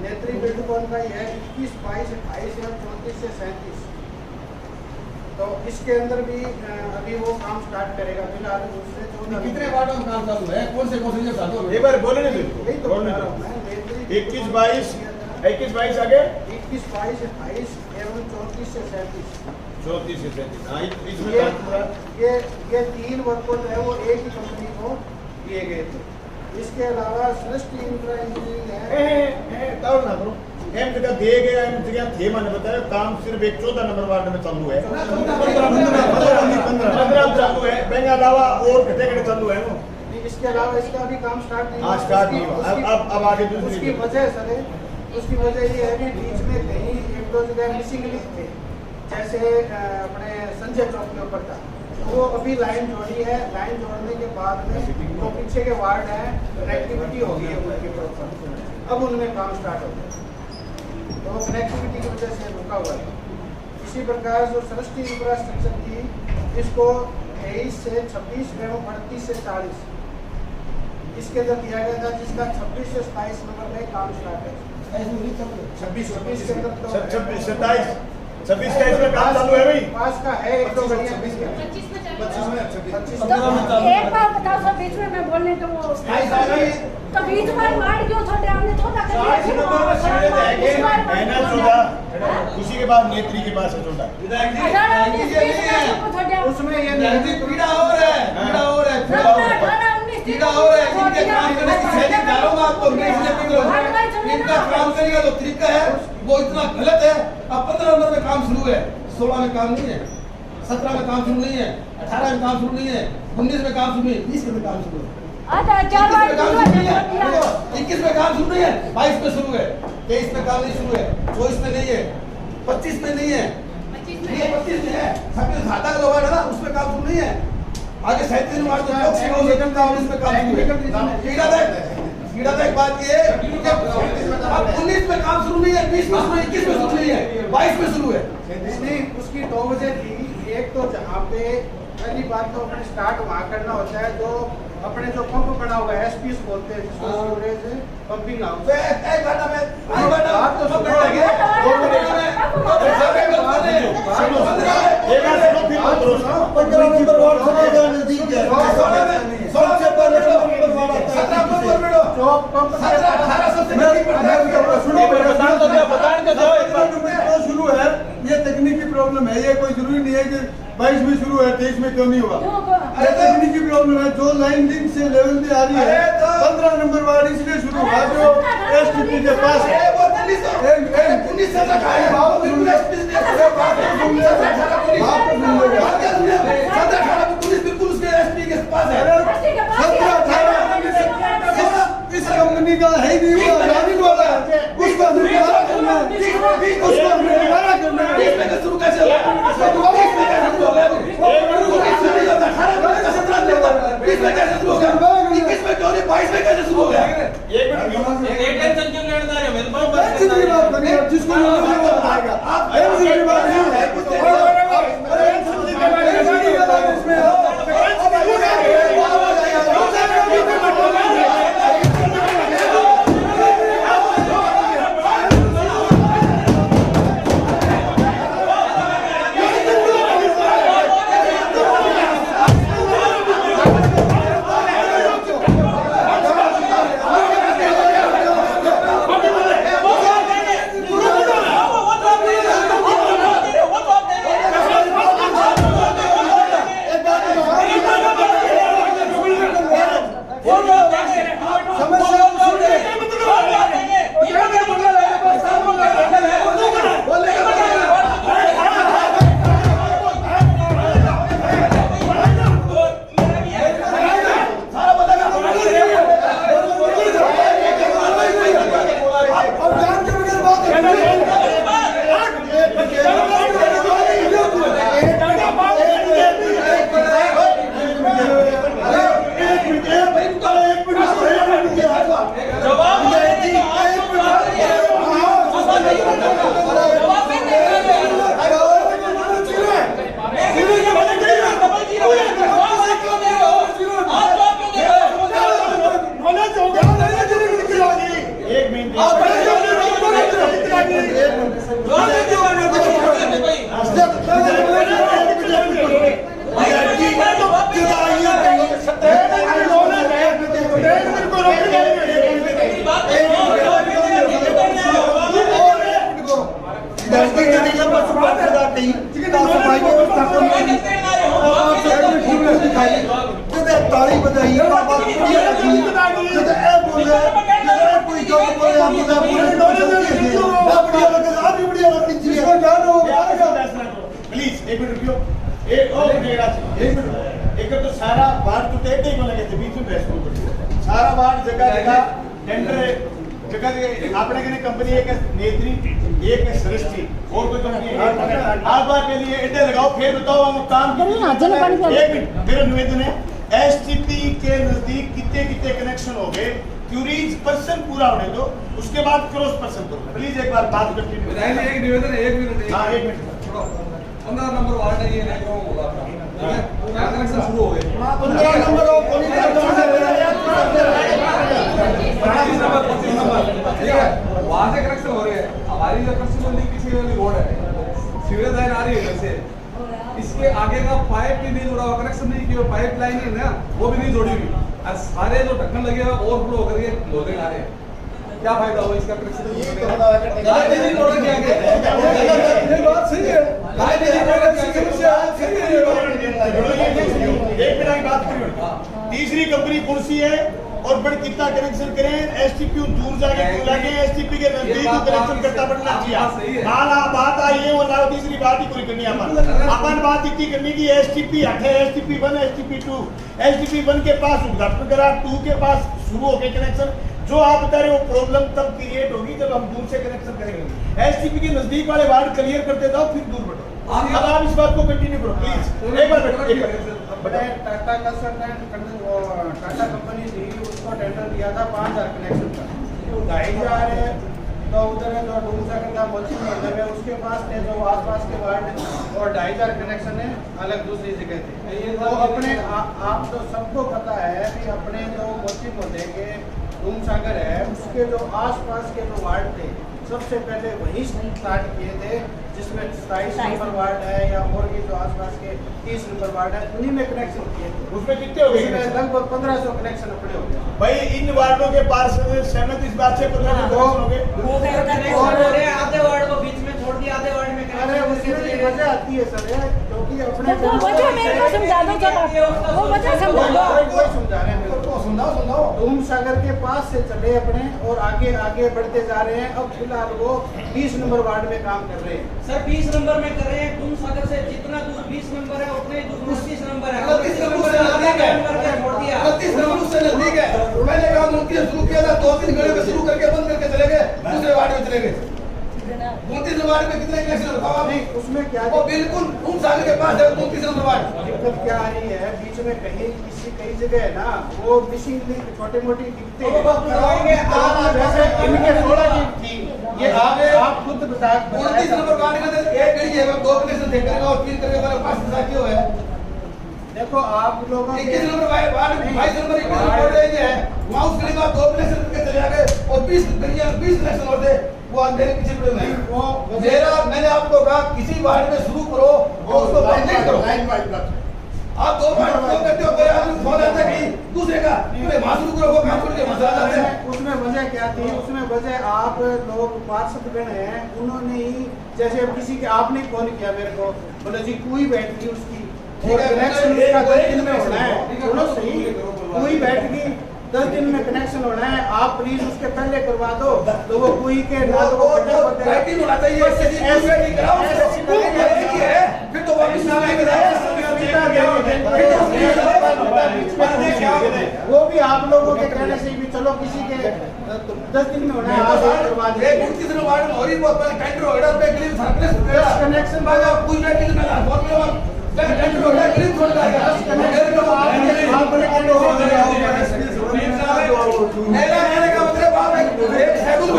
नेत्री बिल्डकॉन का ये है 21, 22, 28 और 34 से 37 तो इसके अंदर भी अभी वो काम स्टार्ट करेगा। फिलहाल दूसरे कितने वार्डों में काम चालू है कौन से चालू है एक बार बोले ना यही तो बता रहा हूँ मैं। 21, 22 आगे 21, 22, 28 एवं 34 से 37 34 से 37 ये 3 वर्कआउट है वो एक ही कंपनी को दिए गए थे। इसके अलावा सृष्टि इंफ्रा इंजीनियरिंग है ताऊ ना करो एम जगह दिए गए एम जगह थे मैंने बताया काम सिर्फ एक 14 नंबर वार्ड में चालू है 15 चालू है बैंक अलावा और घटे घटे चालू है वो इसके अलावा इसका अभी काम स्टार्ट नहीं हाँ स्टार्ट नहीं हुआ अब आगे दूसरी उसकी वजह सर उसकी वजह ये है कि बीच में कहीं एक दो जगह मिसिंग लिंक थे जैसे अपने संजय चौक के ऊपर था वो अभी लाइन जोड़ी है लाइन जोड़ने के बाद में वो पीछे के वार्ड हैं कनेक्टिविटी हो गई है उनके प्रॉपर अब उनमें काम स्टार्ट हो गया तो वो कनेक्टिविटी की वजह से रुका हुआ है। इसी प्रकार जो सृष्टि इंफ्रास्ट्रक्चर थी इसको 23 से 26 एवं 38 से 40 इसके अंदर दिया गया था जिसका 26 से 27 नंबर में काम स्टार्ट है 26 के अंदर 26 का इसमें काम चालू है भाई पास का है एक दो बढ़िया 25 में चालू है। एक बार बताओ सर बीच में मैं बोलने तो वो तो बीच में वार्ड क्यों छोटे हमने छोटा कर दिया उसी के बाद नेत्री के पास है छोटा उसमें ये पीड़ा और है इनके काम करने की शैली डालो मैं आपको इनका काम करने का जो तरीका है वो इतना गलत है। अब 15 नंबर में काम शुरू है 16 में काम नहीं है 17 में काम शुरू नहीं है 18 में काम शुरू नहीं है 19 में काम शुरू नहीं है 20 में काम शुरू है 21 में काम शुरू नहीं है 22 में शुरू है 23 में काम नहीं शुरू है 24 में नहीं है 25 में नहीं है 25 में है 26 खाता का है ना उसमें काम शुरू नहीं है आगे 37 मार्च को उसमें काम शुरू है कीड़ा एक बात ये अब 19 में काम शुरू नहीं है 20 में शुरू 21 में शुरू नहीं है 22 में शुरू है नहीं उसकी 2 वजह थी एक तो जहाँ पे पहली बात तो अपने स्टार्ट वहाँ करना होता है जो अपने जो पंप बना हुआ है एसपीएस बोलते हैं जिसको स्टोरेज पंपिंग हाउस एक घंटा में बात तो सुन रहे शुरू है ये तकनीकी प्रॉब्लम है ये कोई जरूरी नहीं है कि 22 में शुरू है 23 में क्यों नहीं हुआ अरे तकनीकी प्रॉब्लम है जो लाइन लिंक से लेवल पे आ रही है 15 नंबर वार्ड इसलिए शुरू हुआ जो एसटीपी के पास है इस कंपनी का है ही नहीं वाला उसको करना शुरू कैसे जिसको एक मिनट रुकियो, एक तो सारा वार्ड तो टेक को लगे थे, बीच में बहस शुरू कर दी। सारा वार्ड जगह टेंडर जगह आपने कहने कंपनी एक नेत्री, एक है सृष्टि, और कोई कंपनी आप बार के लिए एडे लगाओ, फिर बताओ हम काम एक मिनट मेरा निवेदन है, एसटीपी के नजदीक कितने कितने कनेक्शन हो गए, क्यूरीज पर्सन पूरा होने दो, उसके बाद क्रॉस पर्सन दो। प्लीज एक बार बात कंटिन्यू। एक निवेदन है, 1 मिनट। हाँ 1 मिनट। 15 नंबर वार्ड है, ये नहीं कहूँ बोला था, ठीक है? क्या कनेक्शन शुरू हो गए? 15 नंबर और 25 नंबर, ठीक है? वहाँ से कनेक्शन हो रहे हैं। हमारी जो कनेक्शन वाली किसी वाली रोड है, सीवरेज लाइन आ रही है घर से, इसके आगे का पाइप भी नहीं जुड़ा हुआ, कनेक्शन नहीं किया, पाइप लाइन है ना, वो भी नहीं जोड़ी हुई, और सारे जो ढक्कन लगे हुए ओवरफ्लो करके लोगे आ रहे हैं। क्या फायदा हुआ इसका कनेक्शन? राजनीति रोड क्या है? ये बात सही है, राजनीति रोड की समस्या सही है। एक मिनट की बात करिए। तीसरी कंपनी कौन सी है और बड़ कितना कनेक्शन करें, एसटीपी दूर जाके क्यों लगे, एसटीपी के नजदीक कनेक्शन करता बढ़ना चाहिए। माला बात आई है, वो ना तीसरी बात ही पूरी करनी है। अपन बात इतनी करनी की एसटीपी 8 है, एसटीपी 1, एसटीपी 2, एसटीपी 1 के पास उद्घाटन करा, 2 के पास शुरू हो गए कनेक्शन। जो आप बता रहे हो प्रॉब्लम तब क्रिएट होगी जब हम दूर से कनेक्शन करेंगे। एसटीपी के नजदीक वाले वार्ड क्लियर करते जाओ, फिर दूर बढ़ो। अब आप इस बात को कंटिन्यू करो प्लीज। एक बार टाटा टाटा कंपनी थी, उसको टेंडर दिया था 5000 कनेक्शन का, 2500 तो उधर है जो डूमसागर का मोची मोहल्ले में उसके पास थे, जो आसपास के वार्ड और 2500 कनेक्शन है अलग दूसरी जगह थे। तो अपने आप तो सबको पता है कि अपने जो मोची मोहल्ले के डूमसागर है, उसके जो आसपास के जो वार्ड थे सबसे पहले वही स्टार्ट किए थे, जिसमें 27 नंबर वार्ड है या और ये जो आसपास के 30 नंबर वार्ड है, उन्हीं में कनेक्शन किए थे। उसमें कितने हो गए? लगभग 1500 कनेक्शन अपने हो गए भाई। इन वार्डों के पास सहमत इस बात से 1500 हो गए। आधे वार्ड को बीच में छोड़ दिया, आधे वार्ड में अरे उसमें वजह आती है सर, क्योंकि अपने वो वजह मेरे को समझा दो, जब वो वजह समझा दो। समझा रहे हैं, सुनाओ। डूमसागर के पास से चले अपने और आगे बढ़ते जा रहे हैं। अब फिलहाल वो 20 नंबर वार्ड में काम कर रहे हैं सर, 20 नंबर में कर रहे हैं। डूमसागर से जितना दूर 20 नंबर है उतने दूर 29 नंबर है। 29 नंबर से नजदीक है, 29 नंबर से नजदीक है। मैंने कहा मुमकिन शुरू किया था, 2-3 घंटे में शुरू करके बंद करके चले गए, दूसरे वार्ड में चले गए। 29 वार्ड में कितने कनेक्शन रखा? नहीं, उसमें क्या वो बिल्कुल डूमसागर के पास है 29 नंबर वार्ड। दिक्कत क्या आ रही है, बीच में कई जगह है ना, वो मिसिंग लिंक छोटे मोटी दिखते हैं। जैसे इनके 16 की थी, ये आप खुद बता 29 नंबर वार्ड में एक गली है, 2 कनेक्शन देख करेगा और 3 करेगा, 5 साथी हो है। देखो आप लोगों 21 number ward 22 number 21 number range है, वहां उस गली में 2 कनेक्शन करके चले गए और 20 कनेक्शन और थे, वो आप मेरे पीछे पड़े हैं। वो मैंने आपको कहा किसी वार्ड में शुरू करो और उसको कंप्लीट करो। आप 2 वार्ड शुरू करते हो, कोई आदमी फोन आता है कि दूसरे का वहां शुरू करो, वो काम करके मसला आता है। उसमें वजह क्या थी? उसमें वजह आप लोग पार्षदगण हैं, उन्होंने ही जैसे किसी के आपने फोन किया मेरे को, बोले जी कोई बैठ गई उसकी कनेक्शन 10 दिन में होना है। सुनो सही, कोई बैठ गई 10 दिन में कनेक्शन होना है, आप प्लीज उसके पहले करवा दो। तो वो कोई के ना तो राइटिंग होना चाहिए, ऐसे नहीं कराओ, फिर तो वापस ना वो भी आप लोगों के कहने से भी चलो किसी के 10 दिन में होना है, आप करवा दे। 29 वार्ड में हो रही बहुत बड़ा टेंडर हो गया, पे क्लिप सर्विस कनेक्शन बाद आप पूरी टेंडर में फॉर्मूला टेंडर हो गया, क्लिप छोड़ दिया। कनेक्शन तो आप बड़े कहने मेरा का मतलब आप एक शेड्यूल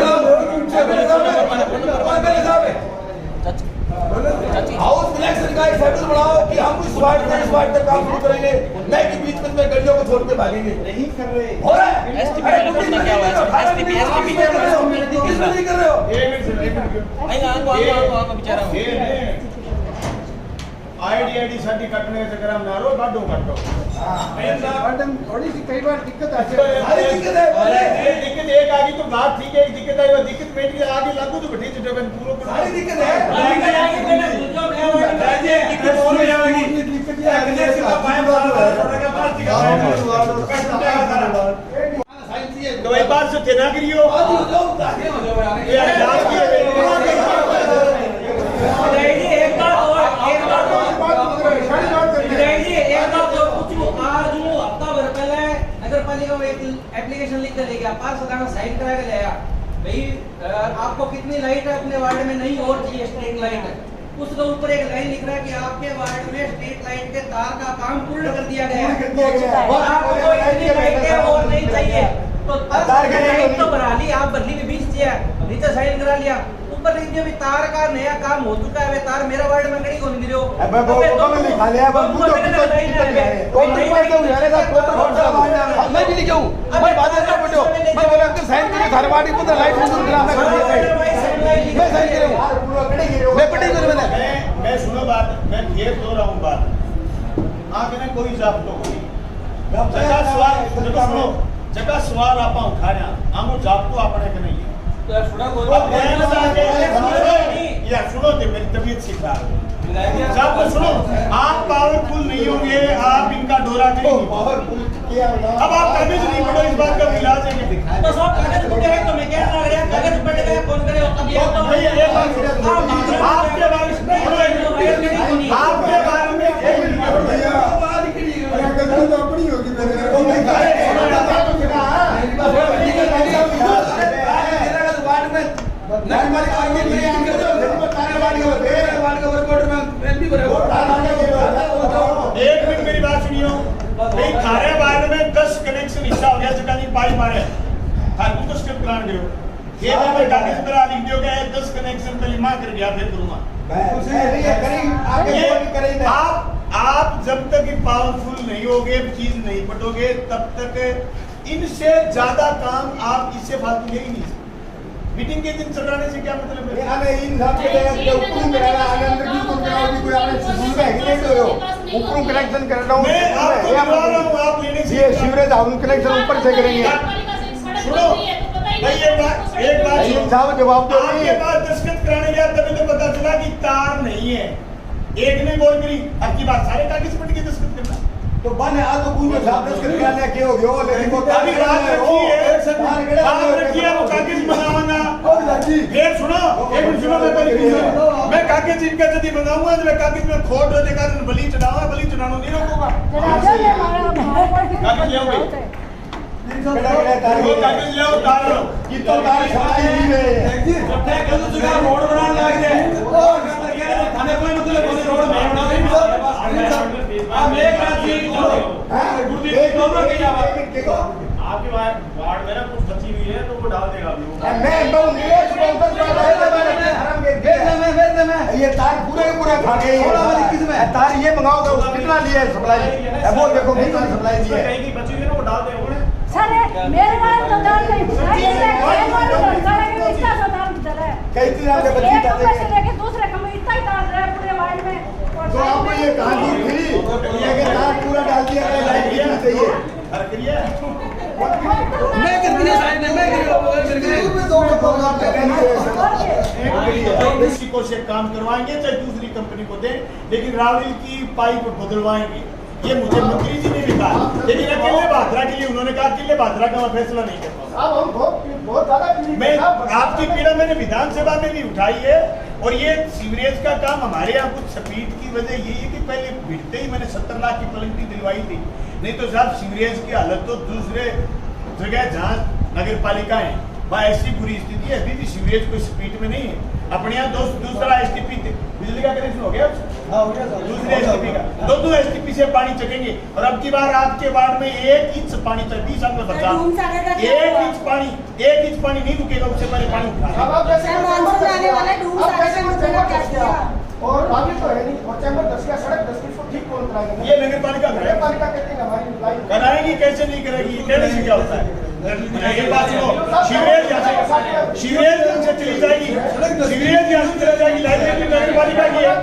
हाउस इलेक्शन का एक शेड्यूल बनाओ कि हम इस वार्ड तक काम शुरू करेंगे, नहीं कि बीच में गलियों को छोड़ के भागेंगे। नहीं कर रहे हो रहा है एसटीपी नहीं कर रहे हो। आईडी साडी कटने के चक्कर में ना रो, बाडो काटो। मैडम थोड़ी सी कई बार दिक्कत आती है। सारी दिक्कत है, दिक्कत एक आ गई तो बात ठीक है, दिक्कत आई वो दिक्कत पेट के आगे लागू तो बैठी जब पूरा सारी दिक्कत है। तो एक बार से तेना करियो एक बार एप्लीकेशन लिख कर ले गया, पार्षद आना साइन करा के ले आया, भाई आपको कितनी लाइट है अपने वार्ड में, नहीं और चाहिए स्ट्रीट लाइट है। उसके ऊपर एक लाइन लिख रहा है कि आपके वार्ड में स्ट्रीट लाइट के तार का काम पूर्ण कर दिया गया है और आपको इतनी लाइटें और नहीं चाहिए, तो लाइट तो बढ़ा ली, आप बदली में 20 दिया, नीचे साइन करा लिया, ऊपर लिख दिया भी तार का नया काम हो चुका है, तार मेरा वार्ड में कहीं को नहीं दियो। मैं लिखा लिया मैं भी लिखूं मैं बात कर रहा हूं मैं बोला कि साइन करे धरवाड़ी को लाइट मंजूर करा मैं साइन करूं मैं पढ़ी कर मैं सुनो बात, मैं घेर तो रहा हूं बात आगे ने कोई जापतो कोई जगह सवाल देखो सुनो जगह सवाल आपा उठा रहा आमो जापतो अपने के नहीं है तो सुना कोई यार सुनो तो मेरी तबीयत से खराब है जब सुनो आप पावरफुल नहीं होंगे, आप इनका डोरा नहीं पावरफुल किया अब आप कागज नहीं पढ़ो, इस बात का इलाज है कि तो सब कागज पढ़े हैं तो मैं क्या लग रहा है, कागज पढ़ गए कौन करे अब ये तो नहीं ये आपके बारे में आपके बारे में अपनी होगी एक मिनट मेरी बात सुनियो भाई थारे बारे में 10 कनेक्शन हिस्सा हो गया जगह नहीं पाई मारे थारे को तो स्टेप प्लान दियो ये मैं कागज पर लिख दियो कि 10 कनेक्शन पहले मां कर गया फिर करूंगा आप जब तक पावरफुल नहीं होगे, चीज नहीं पटोगे, तब तक इनसे ज्यादा काम आप इससे फालतू ले ही नहीं सकते। मीटिंग के दिन चलाने से क्या मतलब है? हमें इन सब के लिए ऊपर कराना अंदर की को कराओ कोई आपने सुन में है नहीं हो ऊपर कनेक्शन कर रहा हूं मैं आपको बता रहा हूं आप लेने से ये सीवरेज हम कनेक्शन ऊपर से करेंगे। सुनो भाई एक बात साहब जवाब दो आपके पास दस्तखत कराने गया तभी तो पता चला कि तार नहीं है, एक ने बोल करी अब की बात सारे कागज पढ़ के दस्तखत करना तो बन आ तो पूरे साहब दस्तखत कराने के हो गयो लेकिन वो अभी बात रखी है वो कागज मंगावाना फिर सुनो एक मिनट सुनो मैं कागज इनका यदि मंगाऊंगा तो मैं कागज में खोट हो जाएगा बलि चढ़ाना नहीं रोकूंगा कागज ले आओ भाई वो कागज ले आओ तार लो ये तो तार सवाई नहीं है जी जब तक कल जगह रोड बनाने लग गए थाने कोई मतलब कोई रोड बनाना नहीं हम एक रात की गुरुदेव की दोनों की आवाज आपके वार्ड में ना कुछ बची हुई है तो वो डाल देगा अभी मैं तो निवेश काउंटर का मैं ये तार पूरा खा गए ये तार ये मंगाओ कितना लिया है सप्लाई वो देखो कितना सप्लाई दिया है कहीं की बची हुई है ना वो डाल देगा सर मेरे वाला तो डाल नहीं कई दिन आपके बच्चे डाल से लेके दूसरे कम इतना ही डाल रहे हैं पूरे वार्ड में। तो आपको ये कहानी थी ये कि तार पूरा डाल दिया है लाइट कितनी चाहिए हर करिए मैं कर दिया साइड में मैं किसी को से काम करवाएंगे चाहे दूसरी कंपनी को दें, लेकिन रावल की पाइप बदलवाएंगे ये मुझे मंत्री जी ने भी कहा, लेकिन अकेले भादरा के लिए उन्होंने कहा अकेले भादरा का मैं फैसला नहीं कर पाऊंगा। अब हम बहुत ज्यादा मैं आपकी पीड़ा मैंने विधानसभा में भी उठाई है और ये सीवरेज का काम हमारे यहाँ कुछ स्पीड की वजह यही है कि पहले भिड़ते ही मैंने 70 लाख की प्लंटी दिलवाई थी, नहीं तो साहब सीवरेज की हालत तो दूसरे जगह जहाँ नगर पालिका है वहाँ ऐसी बुरी स्थिति है, अभी भी सीवरेज कोई स्पीड में नहीं है। अपने यहाँ दूसरा एसटीपी बिजली का कनेक्शन हो गया दूसरे एसटीपी का दो एसटीपी से पानी चकेंगे और अब की बार आपके वार्ड में 1 इंच पानी चाहिए 20 साल में बचा 1 इंच पानी नहीं रुकेगा, उससे पहले पानी उठा और बाकी तो है नहीं और चैम्बर 10 का सड़क 10 फीट ठीक कौन कराएगा? ये नगर पालिका कहते हैं हमारी कराएगी, कैसे नहीं कराएगी, कहने से क्या होता है। ये बात सुनो सीवरेज से चली जाएगी, सीवरेज यहाँ से चली जाएगी, लाइब्रेरी नगर पालिका की है।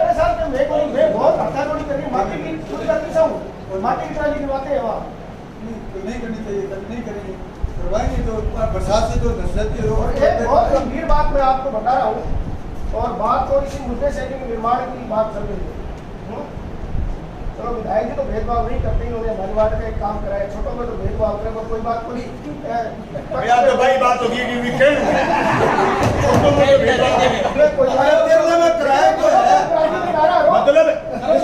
मैं बहुत हड़ताल करके माटी की खुद करती हूँ माटी की ट्राली करवाते हैं वहाँ नहीं करनी चाहिए, नहीं करेंगे करवाएंगे तो बरसात से जो नजरत एक बहुत गंभीर बात मैं आपको बता रहा हूँ और बात तो इसी मुद्दे से निर्माण की बात चल रही है। चलो विधायक जी तो भेदभाव नहीं करते ही, उन्होंने हमारे वार्ड में एक काम कराया, छोटों में तो भेदभाव करे पर कोई बात कोई तो भाई बात होगी कि वीकेंड मतलब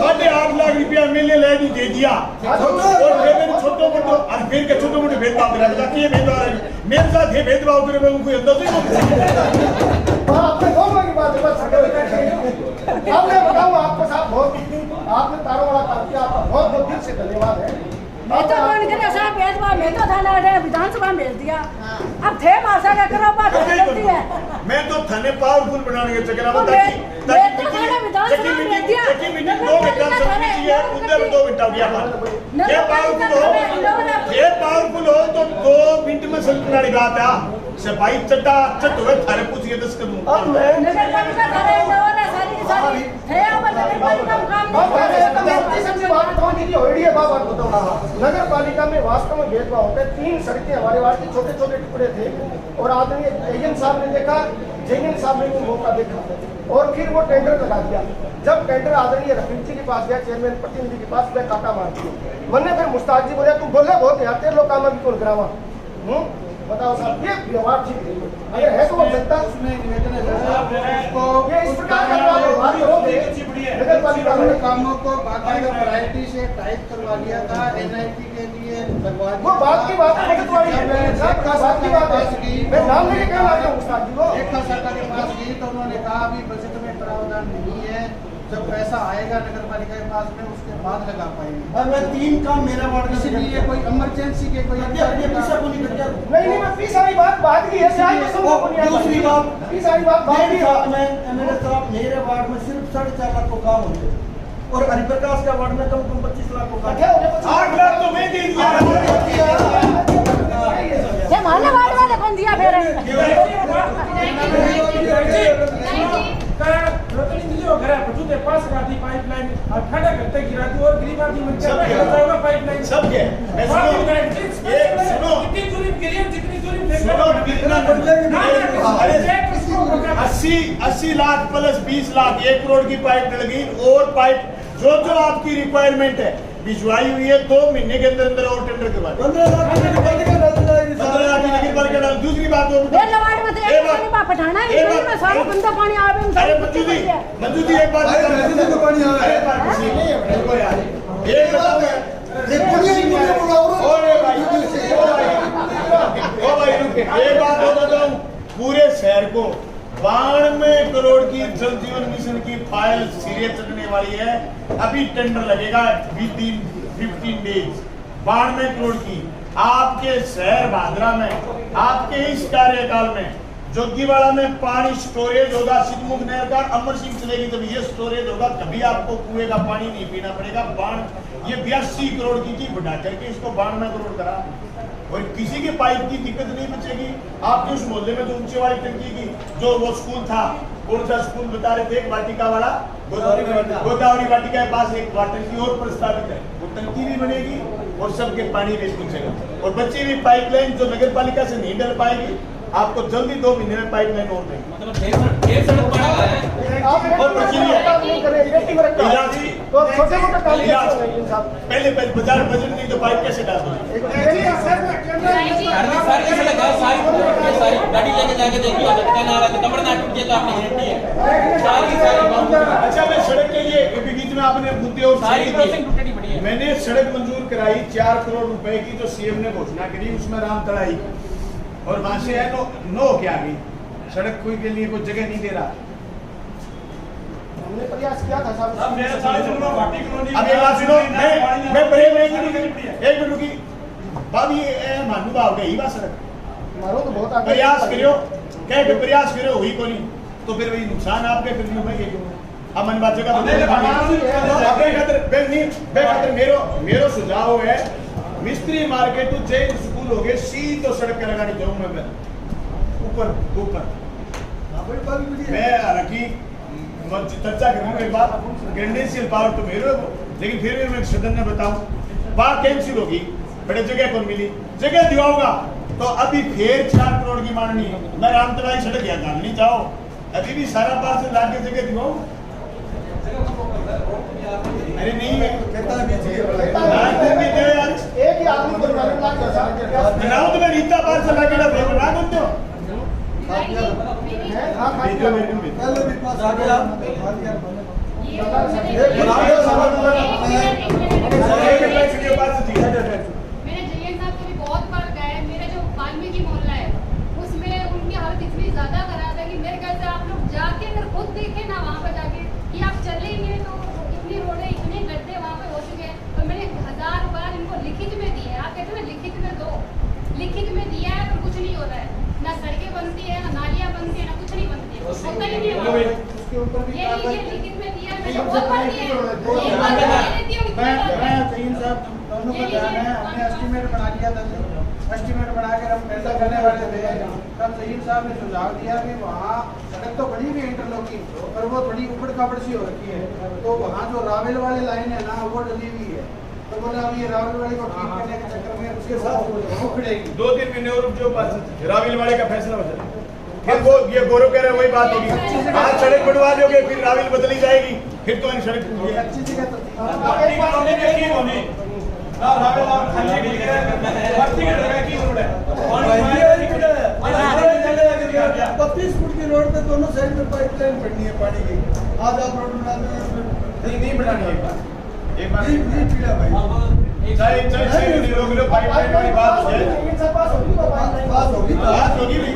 8.5 लाख रुपया मैंने ले दे दिया और छोटों को को और फिर के छोटे मोटे भेदभाव करा था कि ये भेदभाव है मेरे साथ ये भेदभाव करे मैं उनको अंदर से आपने दोनों की बात बस अब मैं बताऊं आपको साहब बहुत आपने तारों वाला काम किया आपका बहुत बहुत दिल से धन्यवाद है। मैं तो कौन करे साहब भेदभाव मैं तो थाना विधानसभा में भेज दिया अब थे मासा का करो बात गलती है मैं तो थाने पावरफुल बनाने के चक्कर में मैं तो थाना विधानसभा में भेज दिया मीटिंग 2 घंटा समझ लीजिए मुद्दे में 2 घंटा दिया था ये पावरफुल हो तो 2 मिनट में समझने वाली बात है सिपाही चट्टा चट हुए थारे पूछिए 10 करूं अब मैं नगर पालिका थाने इंदौर है सारी की सारी थे अब नगर पालिका में काम नगर पालिका में वास्तव में भेदभाव होता है। 3 सड़कें हमारे वार्ड के छोटे छोटे टुकड़े थे और आदमी एजेंट साहब ने देखा जैन साहब ने भी मौका देखा और फिर वो टेंडर लगा दिया। जब टेंडर आदरणीय रफीक जी के पास गया चेयरमैन प्रतिनिधि के पास मैं काटा मार दिया मैंने फिर मुश्ताक जी बोला तू बोले बहुत यहाँ तेरे लोग काम अभी कौन करावा बताओ साहब ये व्यवहार ठीक नहीं अगर है तो वो जनता उसमें निवेदन है ये इस प्रकार का व्यवहार करोगे नगर पालिका में कामों को बाकायदा वैरायटी से टाइप करवा लिया था एनआईटी के लिए लगवा वो बात की बात है बात की बात है मैं नाम लेके कहना आता हूँ मुश्ताक जी को एक सरकार के पास गई तो उन्होंने कहा अभी बजट में प्रावधान नहीं है जब पैसा आएगा नगर पालिका के पास में उसके बाद लगा पाएंगे और मैं 3 काम मेरा वार्ड इसलिए कोई इमरजेंसी के कोई नहीं मैं फी सारी बात की है दूसरी बात फी सारी बात की है एमएलए साहब मेरे वार्ड में सिर्फ 4.5 लाख को काम होंगे और हरिप्रकाश का वार्ड में कम 25 लाख को काम 8 लाख तो मैं दे दिया ये माने वार्ड वाले कौन दिया फिर पाइपलाइन और खड़ा करते गिरा दी और गरीब आदमी मन जाएगा पाइपलाइन सब के मैं सुनो कितनी दूरी गिरी जितनी दूरी सुनो कितना 80 लाख प्लस 20 लाख 1 करोड़ की पाइप लगी और पाइप जो आपकी रिक्वायरमेंट है भिजवाई हुई है 2 महीने के अंदर अंदर और टेंडर करवा 15 लाख की नगर पालिका डाल। दूसरी बात पठाना है सारा गंदा पानी आ अरे मंजू जी एक बात एक बात बताता हूँ पूरे शहर को 92 करोड़ की जल जीवन मिशन की फाइल सिरे चढ़ने वाली है अभी टेंडर लगेगा विद इन 15 डेज 92 करोड़ की आपके शहर भादरा में आपके इस कार्यकाल में जोगीवाड़ा में पानी स्टोरेज होगा सिद्धमुख नहर का अमर सिंह चलेगी तब ये स्टोरेज होगा तभी आपको कुएं का पानी नहीं पीना पड़ेगा बाढ़ ये 82 करोड़ की बढ़ा करके इसको 92 करोड़ करा और किसी के पाइप की दिक्कत नहीं बचेगी। आपके उस मोहल्ले में जो ऊंचे वाली टंकी की जो वो स्कूल था कौन सा स्कूल बता रहे थे एक वाटिका वाला गोदावरी वाटिका के पास एक वाटर की और प्रस्तावित है वो टंकी भी बनेगी और सबके पानी भी पहुंचेगा और बच्ची भी पाइपलाइन जो नगर पालिका से नहीं डर पाएगी आपको जल्दी 2 महीने में पाइपलाइन और देंगे पहले बाजार बजट नहीं तो पाइप कैसे डाल गाड़ी लेके जाके देखिए अच्छा मैं सड़क के लिए बीच में आपने मुद्दे और मैंने सड़क मंजूर कराई 4 करोड़ रुपए की जो सीएम ने घोषणा करी उसमें राम तड़ाई और वहां से है नो क्या गई सड़क कोई के लिए कोई जगह नहीं दे रहा हमने प्रयास किया था अब मेरे साथ सुनो घाटी कॉलोनी अब ये बात सुनो मैं प्रेम एक मिनट रुकी बाबी मानू बाव गई बा सड़क मारो तो बहुत आगे प्रयास करियो कह के प्रयास करियो हुई कोनी तो फिर वही नुकसान आपके फिर मैं के अमन बात जगह मेरो सुझाव है मिस्त्री मार्केट टू जैन स्कूल हो गए सीधो सड़क के लगानी जाऊं मैं ऊपर मैं हालांकि चर्चा करूंगा एक बात ग्रेडेंशियल पावर तो मेरे लेकिन फिर भी मैं सदन में बताऊं बात कैंसिल होगी बड़े जगह कौन मिली जगह दिवाऊंगा तो अभी फिर 4 करोड़ की मांगनी है मैं रामतलाई सड़क या डालनी चाहो अभी भी सारा पास से लाके जगह दिवाऊं अरे नहीं एक ही आदमी को बनाओ तो मैं रीता पार से लाके बना देते हो मैंने लिखे ना वहाँ पर जाके कि आप चले ही नहीं, तो इतनी रोडें इतने गड्ढे वहाँ पे हो चुके हैं। और मैंने 1000 बार इनको लिखित में दिए हैं। आप कहते हैं लिखित में दो, लिखित में दिया है पर कुछ नहीं हो रहा है, ना सड़कें बनती है, ना नालियाँ बनती है, ना कुछ नहीं बनती है, होता ही नहीं है। ये लीजिए लिखित में दिया है, मैंने बहुत बार दिया है, एक बार मैं देती हूँ, मैं चहीन साहब दोनों को ध्यान है, हमने एस्टीमेट बना लिया था, एस्टीमेट बना के हम टेंडर करने वाले थे। तब चहीन साहब ने सुझाव दिया कि वहाँ सड़क तो बनी हुई है इंटरलॉकिंग, पर वो थोड़ी उबड़ खाबड़ सी हो रखी है, तो वहाँ जो रावेल वाली लाइन है ना वो डली हुई है। तो बोला अब ये रावेल वाली को ठीक करने के चक्कर में उसके साथ वो खड़ेगी। 2-3 महीने और रुक जाओ, रावेल वाले का फैसला हो जाए। फिर वो ये गौरव कह रहे हैं वही बात होगी, आज सड़क बनवा दोगे फिर रावेल बदली जाएगी, फिर तो इन सड़क अच्छी जगह तो बत्तीस फुट की रोड पे दोनों साइड में पाइपलाइन पड़नी है पानी की। आज आप रोड बना नहीं बनानी है एक बार चाहे रोक लो, पाइपलाइन वाली बात हो जाए, पास होगी बात होगी भी।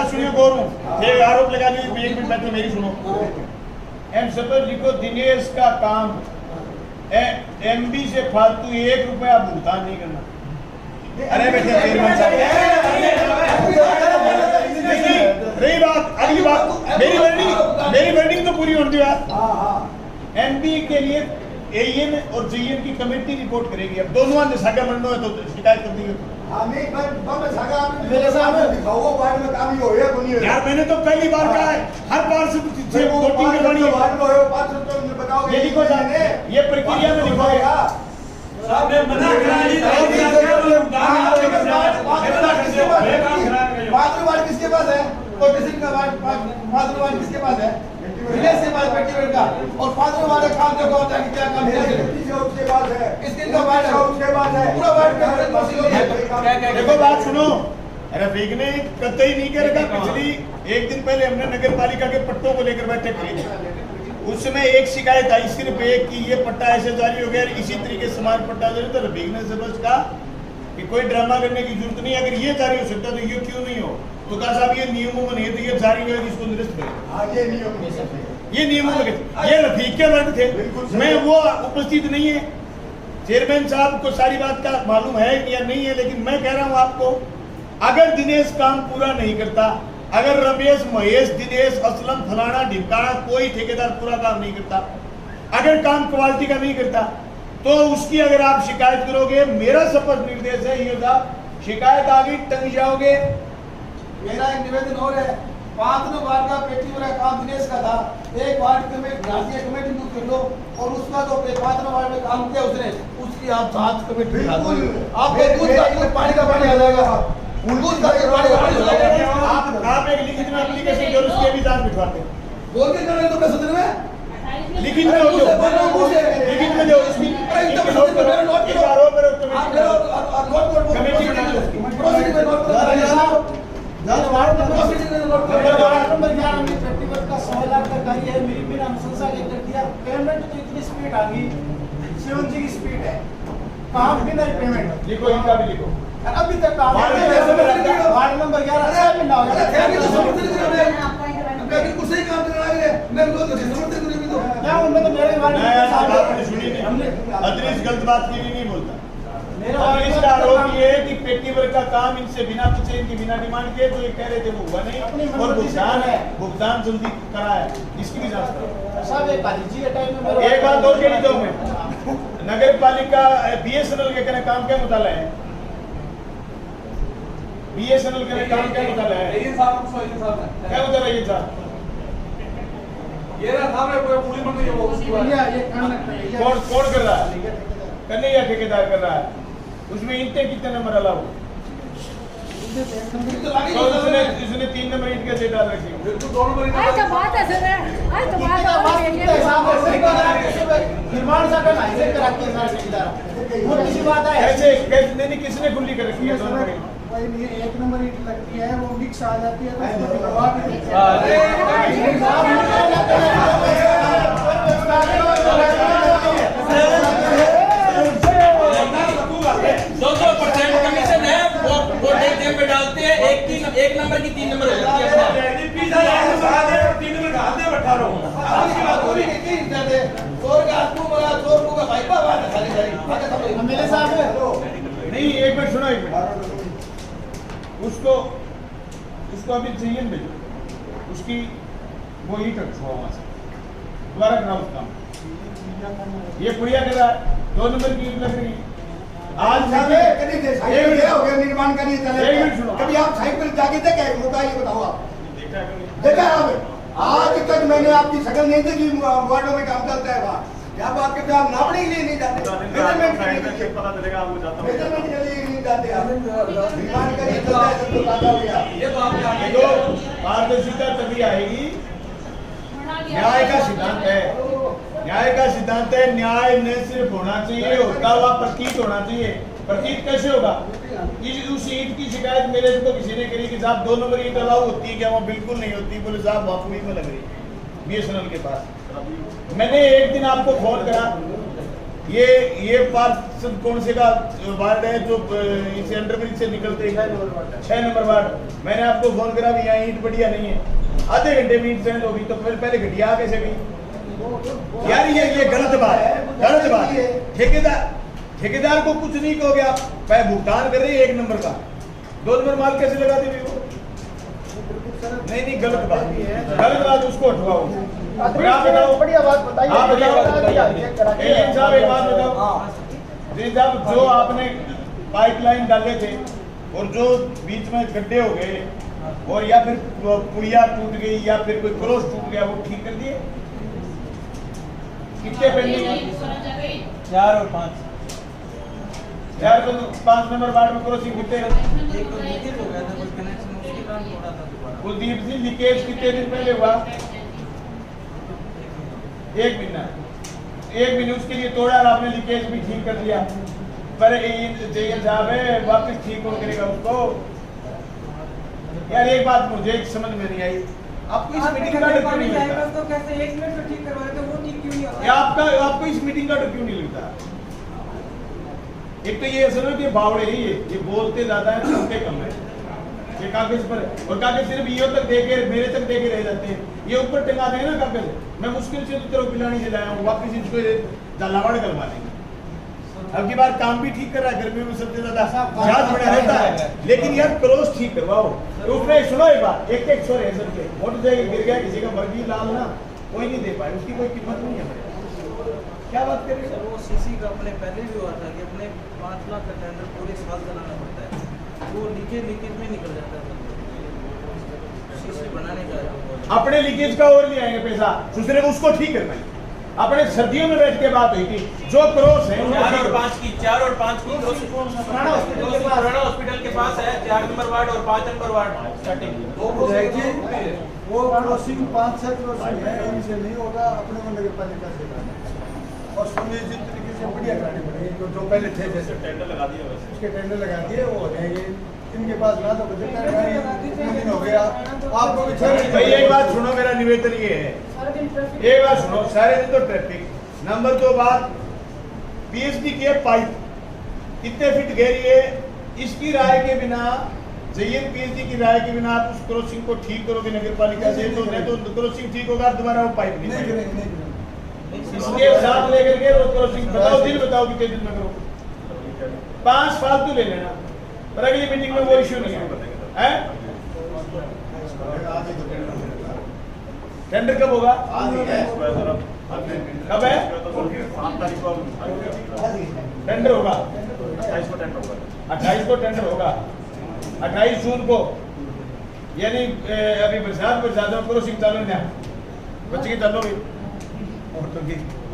सुनियो गौरू, ये आरोप लगा दी, 1 मिनट पहले मेरी सुनो। एम सपर लिखो दिनेश का काम एमबी से फालतू 1 रुपया भुगतान नहीं करना। अरे बेटे रही बात, अगली बात मेरी वर्डिंग तो पूरी होती है। एमबी के लिए एएन और जेएन की कमेटी रिपोर्ट करेगी। अब दोनों सागा मंडो है तो शिकायत कर दी यार, मैंने तो पहली बार कहा है, हर बार से वोटिंग के बनी ये लिखो ये प्रक्रिया में लिखोगे। मातृवाद किसके पास है? तो किसी का मातृवाद किसके पास है? विलेज के पास पेटीवेट का, और मातृवाद का काम देखो होता है कि क्या काम उसके पास है, इसके पास है, उसके पास है, पूरा वार्ड देखो बात सुनो। रफीक ने कतई नहीं कर रखा। पिछली 1 दिन पहले हमने नगर पालिका के पट्टों को लेकर बैठक की थी, उसमें एक शिकायत आई सिर्फ एक कि ये पट्टा ऐसे जारी हो गया, इसी तरीके से समान पट्टा जारी। तो रफीक ने जबरदस्त कहा कि कोई ड्रामा करने की जरूरत नहीं, अगर ये जारी हो सकता तो ये क्यों नहीं हो। तो कहा साहब ये नियमों में नहीं, तो ये जारी हुआ इसको निरस्त करें। ये नियमों में ये रफीक के वर्ग थे, मैं वो उपस्थित नहीं है। चेयरमैन साहब को सारी बात का मालूम है या नहीं है, लेकिन मैं कह रहा हूँ आपको, अगर दिनेश काम पूरा नहीं करता, अगर रमेश महेश दिनेश असलम फलाना ढिमकाना कोई ठेकेदार पूरा काम नहीं करता, अगर काम क्वालिटी का नहीं करता, तो उसकी अगर आप शिकायत करोगे, मेरा शपथ निर्देश है ये साहब, शिकायत आ गई टंग जाओगे। मेरा एक निवेदन और है, 5 वार्ड का पेटी वाला काम दिनेश का था, एक वार्ड कमेटी राष्ट्रीय कमेटी को कर लो, और उसका जो 5 वार्ड में काम किया उसने, उसकी आप जांच कमेटी आपको पानी का पानी आ जाएगा। आप एक लिखित में एप्लीकेशन करो, उसके भी जांच बिठवाते हैं। बोल के कर रहे तो सदन में लिखित में हो, लिखित में दो, इसकी पेमेंट तो इतनी स्पीड आ गई, शिवन जी की स्पीड है, काम भी नहीं पेमेंट लिखो, इनका भी लिखो। अभी तक वार्ड नंबर 11 में ना हो उनमें तो मेरे अदरीस गलत बात की भी नहीं बोलता। अदरीस का आरोप ये है कि पेटी वर्क का काम इनसे बिना पूछे, इनकी बिना डिमांड किए, तो ये कह रहे थे वो हुआ नहीं, और भुगतान जल्दी करा है, इसकी भी जांच करो। साहब एक बात और कह दो, मैं नगर पालिका बीएसएनएल के कहने काम क्या मुताला है, बीएसएनएल के काम क्या मुताला है, क्या मुताला है ये साहब, ये ना था मैं पूरी मंडी वो उसकी बात कौन कर रहा है? कन्हैया ठेकेदार कर रहा है, उसमें ईंटें कितने नंबर अलाउ? तो इसने 3 नंबर ईंट कैसे डाल रखी? बिल्कुल दोनों पर आज तो बात है सर, आज तो बात है निर्माण शाखा ऐसे कराती है सारे ठेकेदार, वो किसी बात है कैसे नहीं, किसने खुली कर रखी है दोनों पर? भाई ये 1 नंबर ईंट लगती है, वो मिक्स आ जाती है तो उसको दबा के कमीशन है वो डेम पे डालते हैं, एक नंबर की 3 नंबर हो जाती है। नहीं, एक मिनट सुनो, एक मिनट। उसको अभी चाहिए भेजो, उसकी वो ईंट रखवा वहां से दोबारा कराओ उसका। ये पुड़िया कर रहा है, 2 नंबर की ईंट लग रही है। आज निर्माण करिए कभी आप साइड पर जाके देखे मुद्दा ये बताओ आप देखा है आपने? आज तक मैंने आपकी शक्ल नहीं देखी, वार्डों में काम चलता है वहाँ क्या बात करते आप नापने के लिए नहीं जाते, मेजरमेंट के लिए पता चलेगा आपको जाता मेजरमेंट के लिए नहीं जाते आप निर्माण करिए चलता है सब तो ताजा हो गया। ये तो आपके आगे तो पारदर्शिता तभी आएगी, न्याय का सिद्धांत है, न्याय का सिद्धांत है। न्याय न सिर्फ होना चाहिए, होता हुआ प्रतीत होना चाहिए। प्रतीत कैसे होगा? उस ईंट की शिकायत मेरे से तो किसी ने करी कि साहब 2 नंबर ईंट अलाउ होती है क्या? वो बिल्कुल नहीं होती। बोले साहब वापुई में लग रही है BSNL के पास। मैंने एक दिन आपको फोन करा, ये पार्षद कौन से का वार्ड है जो इसे अंडरब्रिज से निकलते हैं, 6 नंबर वार्ड। मैंने आपको फोन करा भी यहाँ ईंट बढ़िया नहीं है, आधे घंटे में ईंट चेंज होगी, तो फिर पहले घटिया कैसे गई? यार ये गलत बात है, गलत बात है। ठेकेदार को कुछ नहीं कहोगे आप, भुगतान कर रही है 1 नंबर का, 2 नंबर माल कैसे लगा देंगे वो? नहीं, गलत बात, उसको हटवाओ। आप बताओ, बढ़िया बात बताइए। आप बताओ साहब, एक बात बताओ साहब, जो आपने पाइपलाइन डाले थे और जो बीच में गड्ढे हो गए और या फिर पुड़िया टूट गई या फिर कोई क्रॉस टूट गया, वो ठीक कर दिए? कितने पेंडिंग? 4 और 5 नंबर वार्ड में क्रॉसिंग कितने? एक तो लीकेज हो गया था, कोई कनेक्शन उसके कारण थोड़ा था दोबारा। कुलदीप सिंह, लीकेज कितने दिन पहले हुआ? 1 महीना उसके लिए तोड़ा, आपने लीकेज भी ठीक कर दिया, पर जयन साहब है वापस ठीक कौन करेगा उसको? यार एक बात मुझे समझ में नहीं आई, आपको इस मीटिंग का डर क्यों नहीं लगता? तो कैसे 1 मिनट में ठीक करवा रहे थे, वो ठीक क्यों नहीं होता? आपको इस मीटिंग का डर क्यों नहीं लगता? एक तो ये असल में बावड़े ही ये बोलते ज्यादा है, सुनते कम है। ये कागज पर, और कागज सिर्फ ये तक देके मेरे तक देके रह जाते हैं, ये ऊपर टंगा देंगे ना कागज। मैं मुश्किल से तो पिलानी से लाया हूँ, वापिस इसको झालावाड़ करवा देंगे। अब की बार काम भी ठीक कर रहा है, गर्मी में सबसे ज्यादा चार्ज बड़ा रहता है, लेकिन यार क्रॉस ठीक करवाओ। उसमें सुनो एक बात, एक छोर है सबके मोटर जाएगी, गिर गया किसी का वर्गी लाल ना, कोई नहीं दे पाए, उसकी कोई कीमत नहीं है। क्या बात कर रहे सर, वो सीसी का अपने पहले भी हुआ था कि अपने 5 लाख का टेंडर पूरे साल चलाना पड़ता है, वो लीकेज में निकल जाता है सीसी बनाने का। अपने लीकेज का और ले आएंगे पैसा, दूसरे को उसको ठीक करना है। अपने सर्दियों में बैठ के बात हुई थी, जो क्रॉस है 4 और 5 की राणा हॉस्पिटल के पास है, 4 नंबर वार्ड और 5 नंबर वार्ड स्टार्टिंग। वो क्रॉसिंग 5-6 क्रॉसिंग है, इनसे नहीं होगा, अपने को नगर पालिका से करना है और सुनिश्चित तरीके से बढ़िया करानी पड़ेगी। जो पहले थे जैसे टेंडर लगा दिया वैसे उसके टेंडर लगा दिए, वो हो जाएंगे। इनके पास ना तो बजट है, दिन हो गया आपको भी। भाई एक बात सुनो, मेरा निवेदन ये है, एक बात सुनो, सारे दिन तो ट्रैफिक। नंबर 2 बात, पीएचडी की पाइप कितने फीट गहरी है, इसकी राय के बिना, जयन पीएचडी की राय के बिना आप उस क्रॉसिंग को ठीक करोगे नगर पालिका से, तो नहीं तो क्रॉसिंग ठीक होगा, दोबारा वो पाइप नहीं इसके साथ लेकर के वो क्रॉसिंग बताओ, दिन बताओ कितने दिन में करो, 5 फालतू ले लेना, पर अगली मीटिंग में वो इश्यू नहीं है। टेंडर कब होगा? कब है टेंडर होगा? 28 को टेंडर होगा, 28 जून को, यानी अभी बरसात क्रॉसिंग चालू है, बच्चे की चालू हुई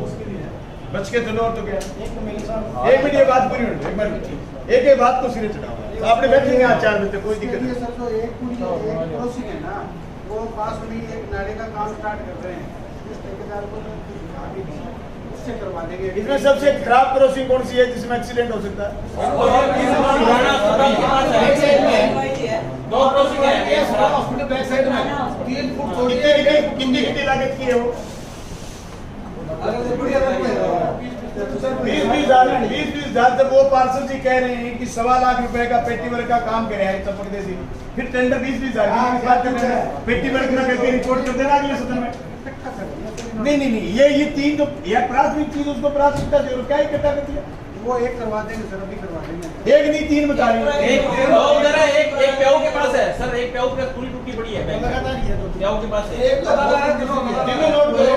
उसके लिए बच के चलो और तो क्या। एक मिनट ये बात पूरी होनी, एक मिनट एक बात को सिरे चढ़ाओ। आपने बैठेंगे यहाँ 4 बजे कोई दिक्कत नहीं। सर जो एक क्रॉसिंग है ना, वो पास में एक नाले का काम स्टार्ट कर रहे हैं, इस ठेकेदार को उससे करवा देंगे। इसमें सबसे खराब क्रॉसिंग कौन सी है जिसमें एक्सीडेंट हो सकता है? दो क्रॉसिंग है हॉस्पिटल बैक साइड में 3 फुट छोड़ी कितनी लागत की है वो? 20,000 जब वो पार्षद जी कह रहे हैं कि 1.25 लाख रुपए का पेटी वर्क का काम करे हैं चपक देसी, फिर टेंडर 20,000 पेटी वर्क में करके रिपोर्ट कर देना अगले सदन में। नहीं ये तीन जो यह प्राथमिक चीज उसको प्राथमिकता दे, क्या इकट्ठा कर दिया? वो एक करवा देंगे सर, अभी करवा देंगे। एक नहीं 3 बता रहे हैं। एक प्याऊ के पास है सर, एक प्याऊ पे पूरी टूटी पड़ी है प्याऊ के पास है। एक तीनों नोट करो।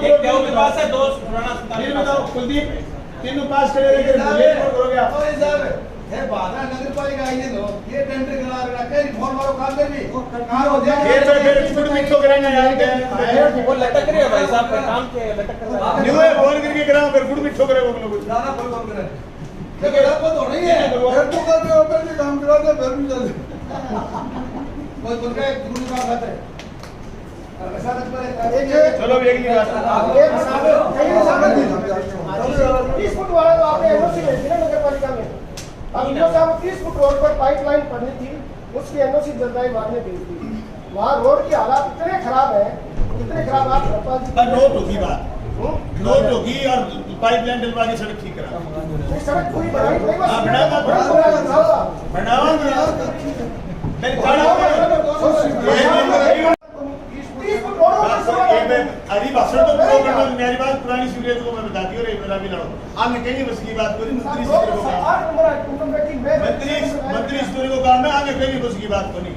एक प्याऊ के पास है, 2 पुराना बताओ कुलदीप, तीनों पास करे हो गया। है बाधा नगर पालिका आई है, ये टेंडर करा रहा है, रिफॉर्म वालों काम कर भी काम हो जाए। फिर फुट मिक्सो कराएंगे यार, वो लटक रहे हैं भाई साहब का काम के लटक कर रहा है। न्यू है बोल करके कराओ, फिर फुट मिक्सो करेगा वो लोग। ना कोई काम करे ये बड़ा पद होना ही है, फिर तो कर रहे हो फिर भी काम करा दे, फिर भी चल कोई बोल रहा है गुरु का बात है। चलो एक ही बात एक 30 फुट वाला तो आपने एनओसी भेजी ना नगर पालिका में। अब इन साहब 30 फुट रोड पर पाइपलाइन पड़नी थी, उसकी एनओसी जनता मांगने भेज दी। वहाँ रोड की हालात इतने खराब है, इतने खराब आप नोट होगी बात, नोट होगी और पाइपलाइन डलवा के सड़क ठीक करा। सड़क पूरी बनाई नहीं, बस अभी भाषण तो पूरा करना, मेरी बात पुरानी सीरियत को मैं बताती हूँ। मेरा भी लड़ो आपने कहीं बस की बात करी, मंत्री स्टोरी को काम, मंत्री स्टोरी को काम है, आगे कहीं बस की बात करी।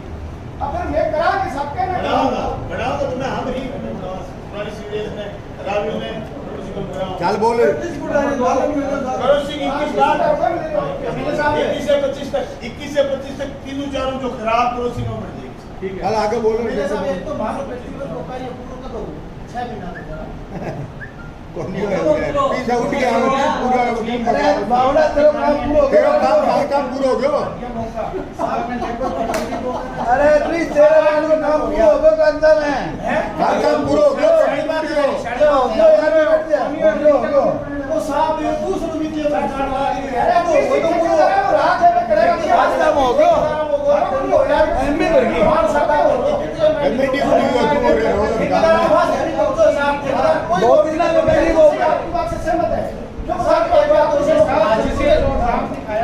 अब मैं करा के सबके ना बनाऊंगा तो मैं हम ही पुरानी सीरियत में राहुल ने चल बोल करो सिंह 21 बात 21 से 25 तक तीनों चारों जो खराब क्रॉसिंग में बढ़ जाएगी। ठीक है, कल आगे बोलो। एक तो मान लो फेस्टिवल रोका ये पूरा कर दो 6 महीना तक कौन नहीं है पीछे उठ गया पूरा टीम बना बावड़ा तेरा काम पूरा हो तेरा काम पूरा हो गया। अरे प्लीज तेरा काम पूरा हो गया अंदर है, हर काम पूरा हो गया। वो साहब ये दूसरे भी दिए पहचान वाला अरे वो तो पूरा रात है करेगा आज काम हो गया यार एमबी भर गई हमारा सरकार कमेटी पूरी हो रही है। 2 दिन में पहली वो आपकी बात से सहमत है जो साहब की बात को आज से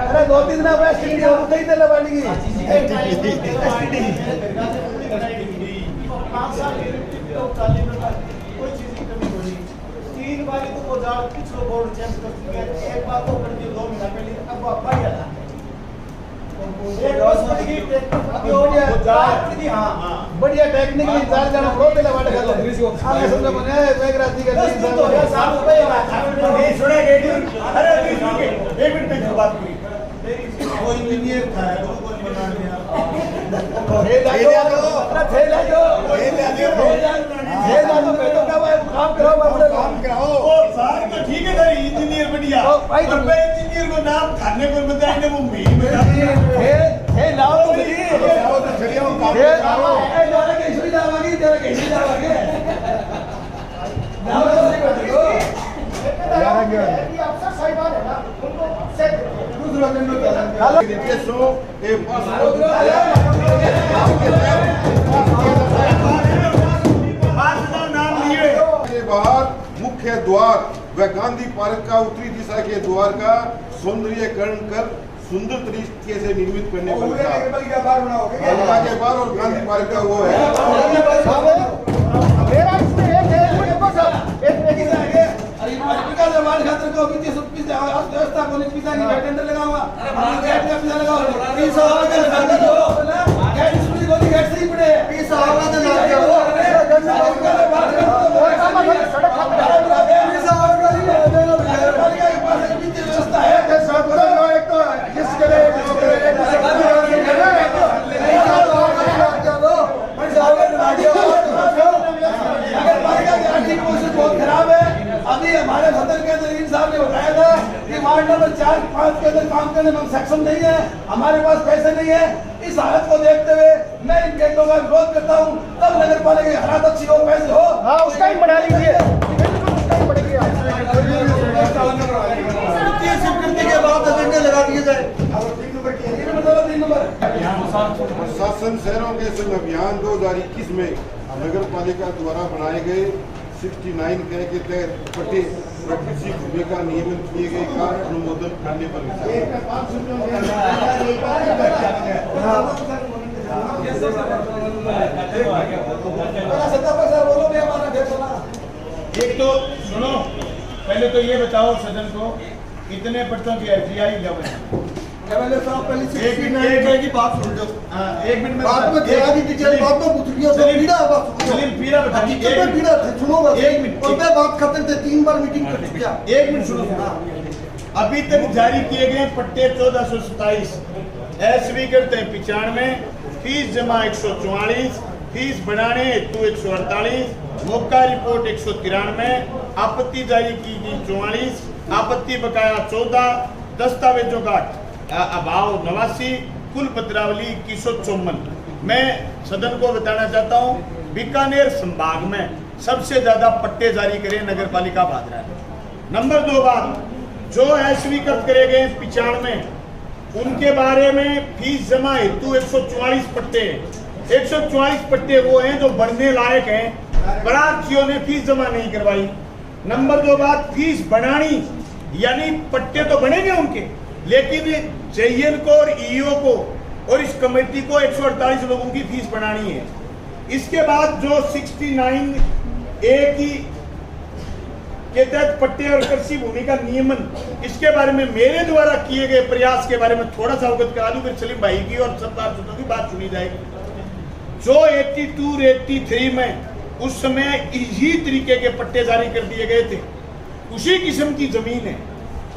अरे 2-3 दिन में स्टीडी हो गई तेरे वाली की 5 साल की तालीम में कोई चीज की कमी नहीं। 3 बार तो वो जाल पिछले बोर्ड चेंज कर चुके हैं, एक बार तो कर दिया 2 महीना पहले, अब वो अपा ही आता बढ़िया टेक्निकली चार जना को पहले वाट कर लो आगे समझ मने मेघराज जी का 7 रुपए नहीं सुने गेट। अरे अभी सुनिए एक मिनट में बात पूरी वो इंजीनियर था वो बना दिया काम कराओ और साहब तो ठीक है सर इंजीनियर बढ़िया भाई तो इंजीनियर को नाम खाने को बताएंगे वो मेरी हे लाओ तो सही लाओ तो चलिए हम काम हे करो। ए जरा के सुई जावागी जरा के सुई जावागी लाओ तो सही कर दो यार ये अफसर साहिबान है ना उनको सेट दूसरा दिन में देखिए सो ये के बाहर मुख्य द्वार व गांधी पार्क का उत्तरी दिशा के द्वार का सौंदर्यीकरण कर सुंदर तरीके से निर्मित करने को कहा के बाहर और गांधी पार्क का वो है। मेरा इसमें व्यवस्था को टेंडर लगाऊंगा बहुत खराब है। अभी हमारे भतर 4-5 के अंदर काम करने में हम सक्षम नहीं है, हमारे पास पैसे नहीं है। इस हालत को देखते हुए मैं इन टेंडरों का विरोध करता हूँ। तब नगर पालिका की हालात अच्छी हो, पैसे हो। हाँ, उसका ही बढ़ा लीजिए, उसका ही बढ़ेगी। स्वीकृति के बाद एजेंडे लगा दिए जाए। 3 नंबर शासन शहरों के संग अभियान 2021 में नगर पालिका द्वारा बनाए गए 69 के तहत पट्टे कृषि भूमि का नियमन किए गए का अनुमोदन करने पर एक तो सुनो, पहले तो ये बताओ सदन को कितने पट्टों की FGI लेवल है? एक मिनट की बात सुन लो। एक मिनट में बात में तेरा भी डिटेल बात में पूछ लिया तो पीड़ा है बात। सलीम पीड़ा बताइए। एक मिनट पीड़ा थे, सुनो बस। एक मिनट। और मैं बात करते थे 3 बार मीटिंग कर चुका। एक मिनट सुनो। अभी तक जारी किए गए पट्टे 1427, अस्वीकृत है 95, फीस जमा 144, फीस बढ़ाने हेतु 148, मौका रिपोर्ट 193, आपत्ति जारी की गई 44, आपत्ति बकाया 14, दस्तावेजों का अभाव 89, कुल पत्रावली 2154। मैं सदन को बताना चाहता हूं, बीकानेर संभाग में सबसे ज्यादा पट्टे जारी करे नगर पालिका भादरा है। नंबर 2 बात, जो अस्वीकृत करे गए 95, उनके बारे में फीस जमा हेतु 144 पट्टे हैं। 144 पट्टे वो हैं जो बढ़ने लायक हैं, प्रार्थियों ने फीस जमा नहीं करवाई। नंबर 2 बात, फीस बढ़ानी यानी पट्टे तो बनेंगे उनके, लेकिन JN को और EO को और इस कमेटी को 148 लोगों की फीस बढ़ानी है। इसके बाद जो 69A की के तहत पट्टे और कृषि भूमि का नियमन, इसके बारे में मेरे द्वारा किए गए प्रयास के बारे में थोड़ा सा अवगत करा दूं, फिर सलीम भाई की और सब पार्षदों की बात सुनी जाएगी। जो 82-83 में उस समय इसी तरीके के पट्टे जारी कर दिए गए थे, उसी किस्म की जमीन है।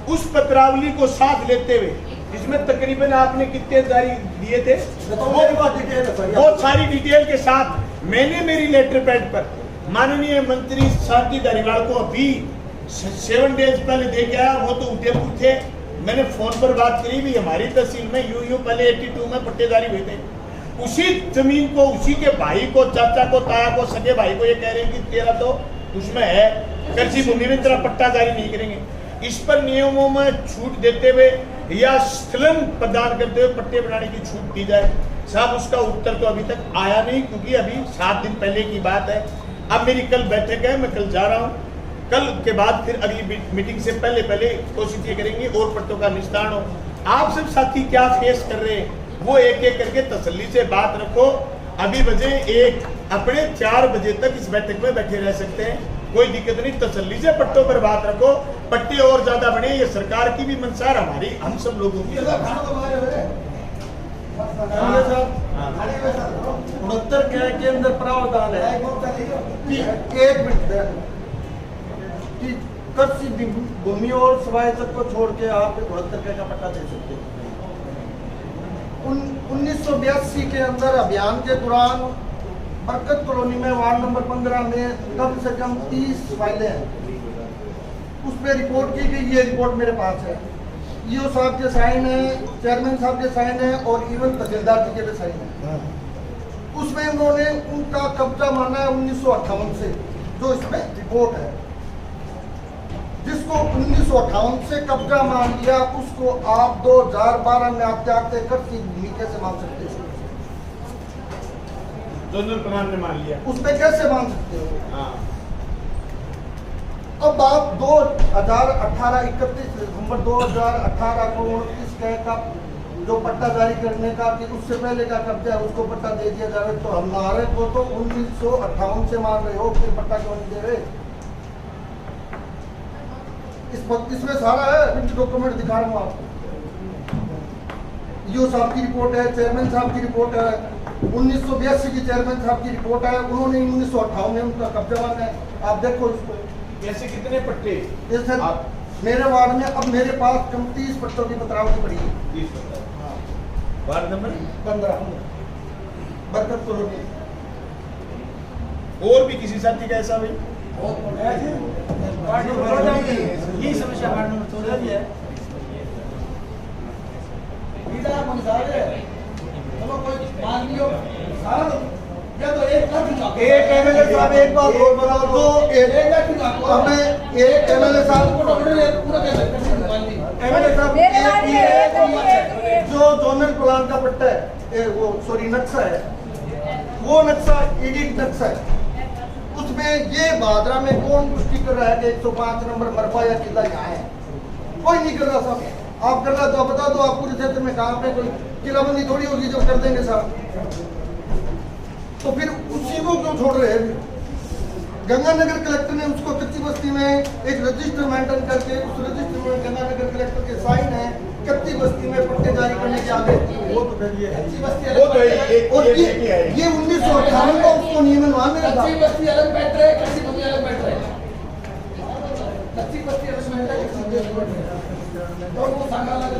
उस पत्रावली को साथ लेते हुए इसमें तकरीबन आपने कितने जारी दिए थे, बहुत सारी डिटेल के साथ मैंने मेरी लेटर पैड पर माननीय मंत्री शांति धारीवाल को अभी 7 डेज पहले दे के आया। वो तो उदयपुर थे, मैंने फोन पर बात करी भी, हमारी तहसील में यूं पहले 82 में पट्टे जारी हुए थे। उसी जमीन को उसी के भाई को, चाचा को, ताया को, सगे भाई को ये कह रहे हैं कि तेरा तो उसमें है कृषि भूमि में तेरा पट्टा जारी नहीं करेंगे। इस पर नियमों में छूट देते हुए या स्थलन प्रदान करते हुए पट्टे बनाने की छूट दी जाए। साहब उसका उत्तर तो अभी तक आया नहीं, क्योंकि अभी 7 दिन पहले की बात है। अब मेरी कल बैठक है, मैं कल जा रहा हूँ। कल के बाद फिर अगली मीटिंग से पहले कोशिश ये करेंगे और पट्टों का निस्तारण हो। आप सब साथी क्या फेस कर रहे हैं वो एक एक करके तसल्ली से बात रखो। अभी बजे 1, अपने 4 बजे तक इस बैठक में बैठे रह सकते हैं, कोई दिक्कत नहीं। तसल्ली से पट्टों पर बात रखो, पट्टे और ज्यादा बढ़े, ये सरकार की भी मंशा है, हमारी हम सब लोगों की। 69 के अंदर प्रावधान है कि 1 मिनट कि कृषि भूमि और स्वायत्त को छोड़ के आप 69 का पट्टा दे सकते हैं। 1982 के अंदर अभियान के दौरान बरकत कॉलोनी में वार्ड नंबर 15 में कम से कम 30 फाइलें हैं, उस पर रिपोर्ट की गई। ये रिपोर्ट मेरे पास है, EO साहब के साइन है, चेयरमैन साहब के साइन है और इवन तहसीलदार जी के भी साइन है। उसमें उन्होंने उनका कब्जा माना है 1958 से, जो इसमें रिपोर्ट है। जिसको 1958 से कब्जा मान लिया, उसको आप 2012 में आप जाते कृषि भूमि कैसे मान सकते हो? जनरल प्रधान ने मान लिया, उस पे कैसे मान सकते हो? अब आप 31 दिसंबर 2018 को 29 का जो पट्टा जारी करने का कि उससे पहले का कब्जा है उसको पट्टा दे दिया जाए, तो हमारे को तो 1958 से मान रहे हो, फिर पट्टा क्यों नहीं दे रहे? इस वक्त इसमें सारा है, डॉक्यूमेंट दिखा रहा हूँ आपको। EO साहब की रिपोर्ट है, चेयरमैन साहब की रिपोर्ट है, 1982 की चेयरमैन साहब की रिपोर्ट है, उन्होंने 1958 में उनका कब्जा माना है। आप देखो इसको, ऐसे कितने पट्टे मेरे वार्ड में अब मेरे पास 30 पट्टों की पत्रावली पड़ी है। 30 पट्टा वार्ड नंबर 15 बरकत कॉलोनी। और भी किसी साथी का ऐसा भाई? ये समस्या वार्ड नंबर 14 भी है। बीजा मंसार है चलो कोई मान लियो सारा या तो एक एमएलए साहब एक बात और बताओ तो हमें एक एमएलए साहब पूरा एमएलए साहब जो जोनल प्लान का पट्टा है वो सॉरी नक्शा है, वो नक्शा एडिट नक्शा है, उसमें ये बादरा में कौन पुष्टि कर रहा है कि 105 नंबर मरफा या किला यहाँ है? कोई नहीं कर रहा साहब। आप कर रहा तो आप बता दो, आप पूरे क्षेत्र में कहाँ पे कोई किलाबंदी थोड़ी होगी जो कर देंगे साहब। तो फिर उसी को क्यों छोड़ रहे हैं? गंगानगर कलेक्टर ने उसको कच्ची बस्ती में एक रजिस्टर मेंटेन करके उस रजिस्टर में गंगानगर कलेक्टर के साइन है, कच्ची बस्ती में पट्टे जारी करने के आगे वो तो करिए कच्ची बस्ती और ये 1958 का उसको नियमन मान रहा था। कच्ची बस्ती अलग बैठ रहे, कच्ची बस्ती अलग बैठ रहे, कच्ची बस्ती अलग बैठ रहे और वो सांगा अलग।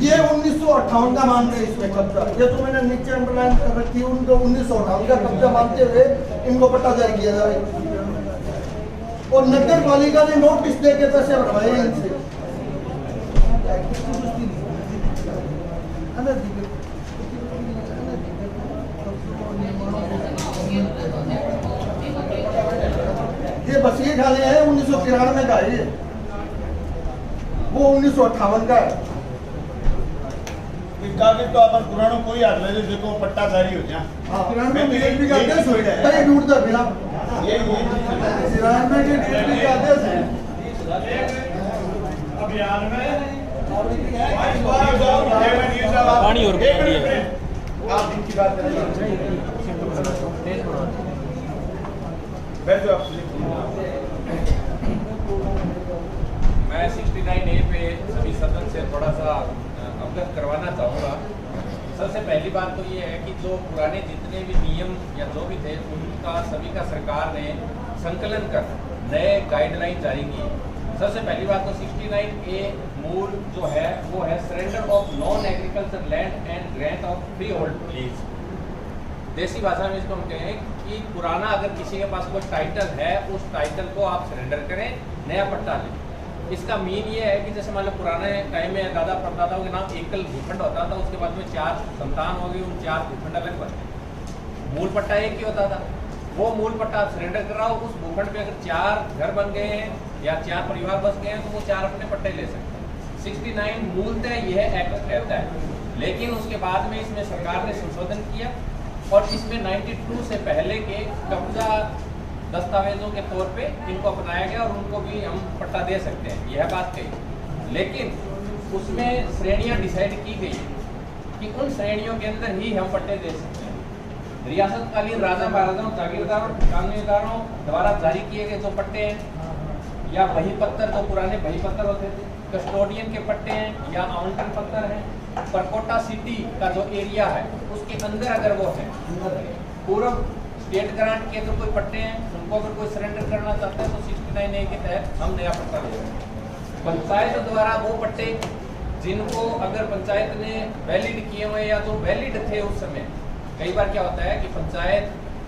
ये 1958 का मान रहे इसमें कब्जा, ये तो मैंने नीचे अंडरलाइन कर रखी है, उनको 1958 का कब्जा मानते हुए इनको पट्टा जारी किया जा रहा है और नगर पालिका ने नोटिस देके पैसे भरवाए हैं इनसे। ये बस ये ढाले हैं 1993 का है, वो 1958 का है। कागज तो अपन पुराणों कोई याद ले देखो पट्टा जारी हो जाए। हां पुराने में डीएसपी का आदेश हो गया है, ये ढूंढता बिना ये सिरान में डीएसपी का आदेश है अभियान में पानी और आप इनकी बात करें बैठो आप। मैं 69A पे सभी सदन से थोड़ा सा अवगत करवाना चाहूँगा। सबसे पहली बात तो ये है कि जो पुराने जितने भी नियम या जो भी थे उनका सभी का सरकार ने संकलन कर नए गाइडलाइन जारी की। सबसे पहली बात तो 69A मूल जो है वो है surrender of non agriculture land and grant of free hold lease. देसी भाषा में इसको हम कहें कि पुराना अगर किसी के पास कोई टाइटल है उस टाइटल को आप सरेंडर करें, नया पट्टा लें। इसका मीन ये है कि जैसे मान लो पुराने टाइम में दादा परदादाओं के नाम एकल भूखंड होता था, उसके बाद में 4 संतान हो गई, उन 4 भूखंड अलग बनते, मूल पट्टा एक ही होता था। वो मूल पट्टा आप सरेंडर कराओ, उस भूखंड पे अगर 4 घर बन गए हैं या 4 परिवार बस गए हैं तो वो 4 अपने पट्टे ले सकते हैं। 69 मूलतः यह एक्ट कहता है, लेकिन उसके बाद में इसमें सरकार ने संशोधन किया और इसमें 92 से पहले के कब्जा दस्तावेजों के तौर पे इनको अपनाया गया और उनको भी हम पट्टा दे सकते हैं, यह बात कही। लेकिन उसमें श्रेणियां डिसाइड की गई कि उन श्रेणियों के अंदर ही हम पट्टे दे सकते हैं। रियासतकालीन राजा महाराजाओं, जागीरदारों, कानूनीदारों द्वारा जारी किए गए जो पट्टे हैं या बही पत्तर जो पुराने बही पत्तर होते थे, कस्टोडियन के पट्टे हैं या आवंटन पत्तर हैं, परकोटा सिटी का जो एरिया है उसके अंदर अगर वो है, पूर्व स्टेट ग्रांट के अगर कोई पट्टे हैं उनको अगर कोई सरेंडर करना चाहता है तो 69A के तहत हम नया पट्टा ले सकते हैं। पंचायत द्वारा वो पट्टे जिनको अगर पंचायत ने वैलिड किए हुए या तो वैलिड थे उस समय, कई बार क्या होता है कि पंचायत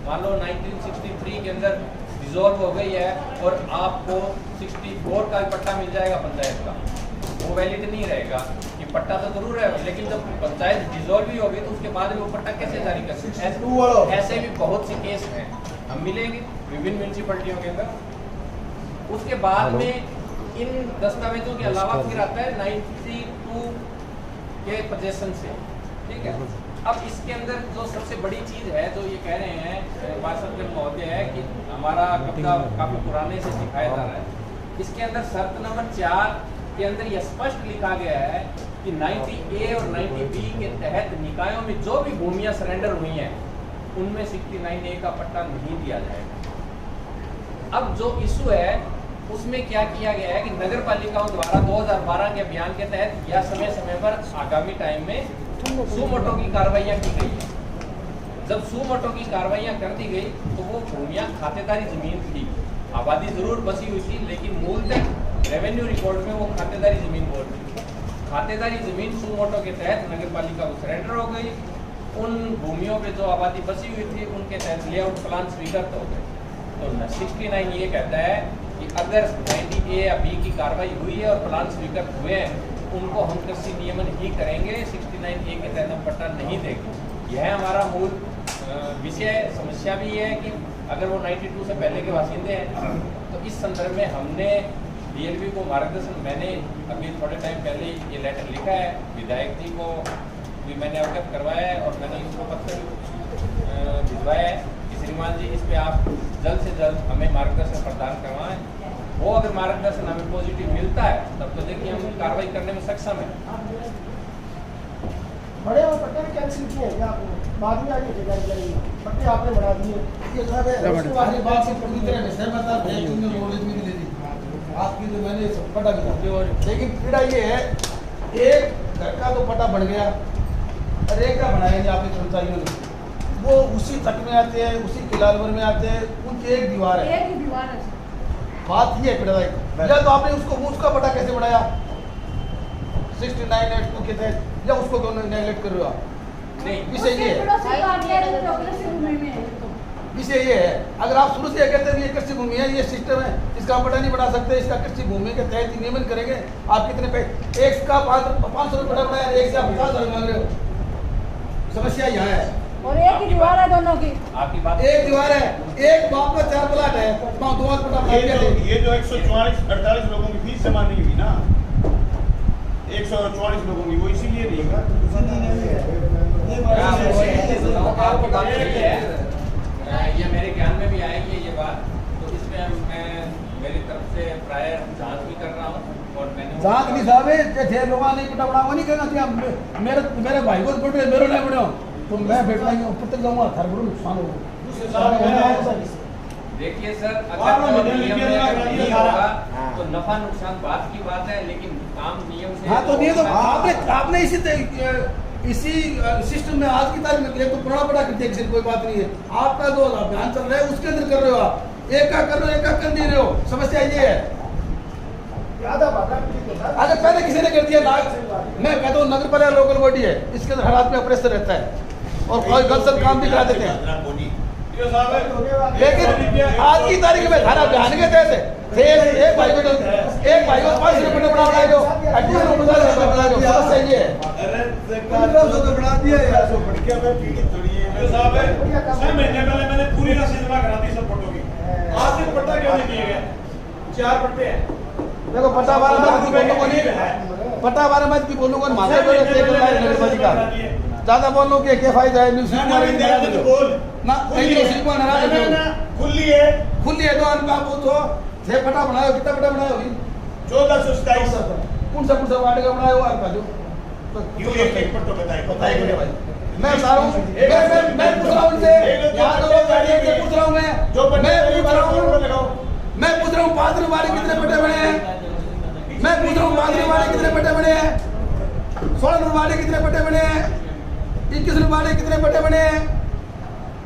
मान लो 1963 के अंदर डिसॉल्व हो गई है और आपको 64 का पट्टा मिल जाएगा पंचायत का, वो वैलिड नहीं रहेगा कि पट्टा तो जरूर है, लेकिन जब पंचायत डिसॉल्व ही होगी तो उसके बाद वो पट्टा कैसे जारी कर सकते हैं। ऐसे भी बहुत से केस हैं, हम मिलेंगे विभिन्न म्यूनिसिपैलिटियों के अंदर। उसके बाद में इन दस्तावेजों के अलावा फिर आता है 92 के पोजेशन से, ठीक है। अब इसके अंदर जो सबसे बड़ी चीज है जो ये कह रहे हैं पार्षद महोदय है कि हमारा कब्जा काफी पुराने से सिखाया जा रहा है, इसके अंदर शर्त नंबर 4 के अंदर यह स्पष्ट लिखा गया है कि 90A और 90B के तहत निकायों में जो भी भूमियां सरेंडर हुई हैं उनमें 69A का पट्टा नहीं दिया जाएगा। अब जो इशू है उसमें क्या किया गया है कि नगर पालिकाओं द्वारा 2012 के अभियान के तहत या समय समय पर आगामी टाइम में सुमोटो की कार्रवाइयां की गई है। जब सुमोटो की कार्रवाइयां कर दी गई तो वो भूमियां खातेदारी जमीन थी, आबादी जरूर बसी हुई थी, लेकिन मूलतः रेवेन्यू रिकॉर्ड में वो खातेदारी जमीन बोल रही। खातेदारी जमीन सुमोटो के तहत नगर पालिका को सरेंडर हो गई। उन भूमियों पे जो आबादी बसी हुई थी उनके तहत लेआउट प्लान स्वीकृत हो गए। तो 69 ये कहता है कि अगर 90A या B की कार्रवाई हुई है और प्लान स्वीकृत हुए हैं उनको हम कृषि नियमन ही करेंगे, 69A के तहत हम पट्टा नहीं देंगे। यह हमारा मूल विषय समस्या भी है कि अगर वो 92 से पहले के बासिंदे हैं तो इस संदर्भ में हमने DLV को मार्गदर्शन, मैंने अभी थोड़े टाइम पहले ये लेटर लिखा है, विधायक जी को भी मैंने अवगत करवाया है और मैंने इसको पत्र भिजवाया है कि श्रीमान जी इस पे आप जल्द से जल्द हमें मार्गदर्शन प्रदान करवाएं। वो अगर मार्गदर्शन हमें पॉजिटिव मिलता है तब तो देखिए हम कार्रवाई करने में सक्षम है। बड़े और पट्टे भी कैंसिल किए हैं क्या आपने? बाद में आगे जगह जाएगी, पट्टे आपने बढ़ा दिए। ये जो है उसके बाद ये बात से पूरी तरह से सहमत था, मैं तुमने नॉलेज भी नहीं दी आपकी, तो मैंने पट्टा भी दिया। और लेकिन पीड़ा ये है, एक घर का तो पट्टा बन गया और एक का बनाया नहीं आपके कर्मचारियों ने, वो उसी तक में आते हैं, उसी किलालवर में आते हैं, उनकी एक दीवार है। एक ही दीवार है। बात ये है पीड़ा, या तो आपने उसका पट्टा कैसे बढ़ाया 6982 के तहत, या उसको क्यों नेगलेक्ट कर रहे हो आप? नहीं, विषय ये है, विषय ये है, अगर आप शुरू से कहते हैं ये कृषि भूमि है, ये सिस्टम है, इसका पट्टा नहीं बढ़ा सकते, इसका कृषि भूमि के तहत ही नियमन करेंगे। आप कितने पे एक का 500 रुपये बढ़ाया, एक से आप 50 मांग रहे हो। समस्या यहाँ है। और एक ही दीवार है दोनों की। आपकी बात एक दीवार है, एक बाप का 4 प्लाट है, 2 पट्टा। ये जो 144 लोगों की फीस जमा नहीं हुई ना, 144 लोगों की, वो इसीलिए नहीं हुआ। ये मेरे ज्ञान में भी आएगी ये बात, तो इसमें मैं मेरी तरफ से प्राय जांच भी कर रहा हूँ और मैंने जांच नहीं साहब है, ढेर लोग नहीं पट्टा बढ़ा, वो नहीं कहना चाहिए। मेरे भाई को पड़ रहे, मेरे नहीं बढ़े तो मैं बैठना ही ऊपर तक जाऊँगा, हर बड़ो नुकसान होगा। देखिए सर, अगर नियम नहीं होगा तो नफा नुकसान बात की बात है, लेकिन काम नियम से। हाँ तो नहीं, तो आपने इसी सिस्टम में आज की तारीख में एक तो पुराना पड़ा करते हैं, कोई बात नहीं है। आपका जो अभियान चल रहा है उसके अंदर कर रहे हो आप, एक का कर रहे हो, एक का कर नहीं रहे हो। समस्या ये है, अगर पहले किसी ने कर दिया, मैं कहता हूँ नगर पालिका लोकल बॉडी है, इसके अंदर हर आदमी ऑपरेशन रहता है और कोई गलत काम भी करा देते हैं। लेकिन आज की तारीख में थाना अभियान के तहत एक भाई को 500 रुपये बढ़ा रहा है, जो 50 रुपये बढ़ा रहे हो। समस्या ये है, बढ़ा दिया यार, जो बढ़ गया मैं पीड़ित थोड़ी है साहब है। 6 महीने पहले मैंने पूरी राशि जमा करा दी सब पट्टों की, आज तक पट्टा क्यों नहीं दिए गए? 4 पट्टे हैं। देखो पट्टा बारे में पट्टा बारे में की बोलूंगा, माथे पे का ज्यादा बोल लो क्या फायदा है? न्यूज़ ना खुली है तो आप पूछो, 6 पट्टा बनाओ, कितना पट्टा बनाओ? 1427। कौन सा वार्ड का बनाया हुआ है? जो क्यों एक पट्टो बताइए भाई। मैं बता रहा हूँ, मैं पूछ रहा हूँ उनसे, यहाँ तो लोग गाड़ी से पूछ रहा हूँ, मैं पूछ रहा हूँ 5 वाले कितने पट्टे बने हैं? मैं पूछ रहा हूँ 5 वाले कितने पट्टे बने हैं? 16 वाले कितने पट्टे बने हैं? 21 वाले कितने पट्टे बने हैं?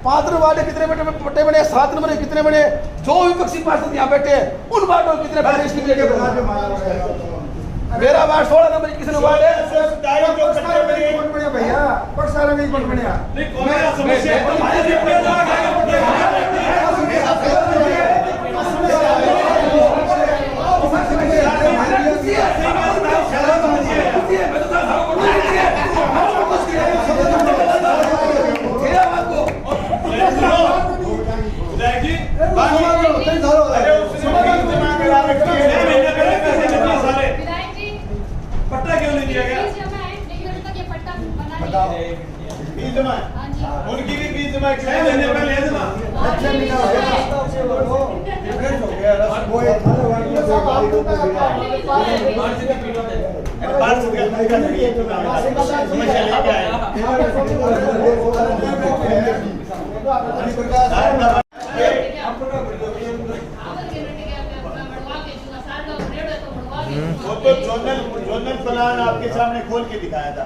5 वाले कितने पट्टे बने? 7 नंबर कितने बने? जो विपक्षी पार्षद यहाँ बैठे हैं उन वार्डों कितने पट्टे? मेरा वार्ड 16 नंबर 21 वार्ड है। भैया पक्षाला नहीं बन बढ़िया पट्टा क्यों नहीं दिया गया? फीस जमा उनकी भी फीस जमा 6 महीने पहले जमा। वो तो जोनल प्लान आपके सामने खोल के दिखाया था,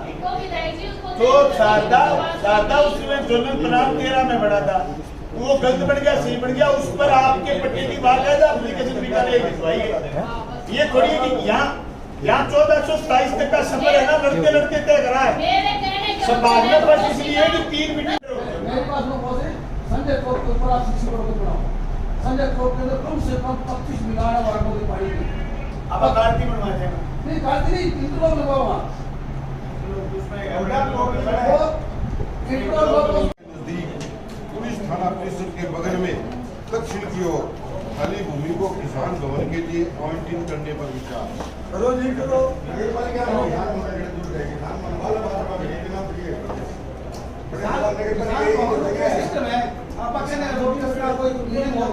तो शारदा उसमें जोनल प्लान 13 में बना था, वो गलत बन गया, सही बन गया, उस पर आपके पट्टे की बाकायदा एप्लीकेशन निकाले भिजवाई है। ये थोड़ी है कि यहाँ 1427 तक का सफर है ना, लड़ते लड़ते तय करा है। संभावना बस इसलिए है कि 3 मिनट मेरे पास लोग संजय चौक के ऊपर आप 60 करोड़ बनाओ, संजय चौक के अंदर कम से कम 25 बिगाड़ वार्डों की पानी। अब अकार्ती बनवाए थे। नहीं काटती नहीं, इंटरलॉक लगाओ वहाँ। नजदीक पुलिस थाना परिसर के बगल में दक्षिण की ओर खाली भूमि को किसान भवन के लिए आवंटित करने पर विचार। करो जी करो। सिस्टम है, आप कहने रोड का कोई मीटिंग हो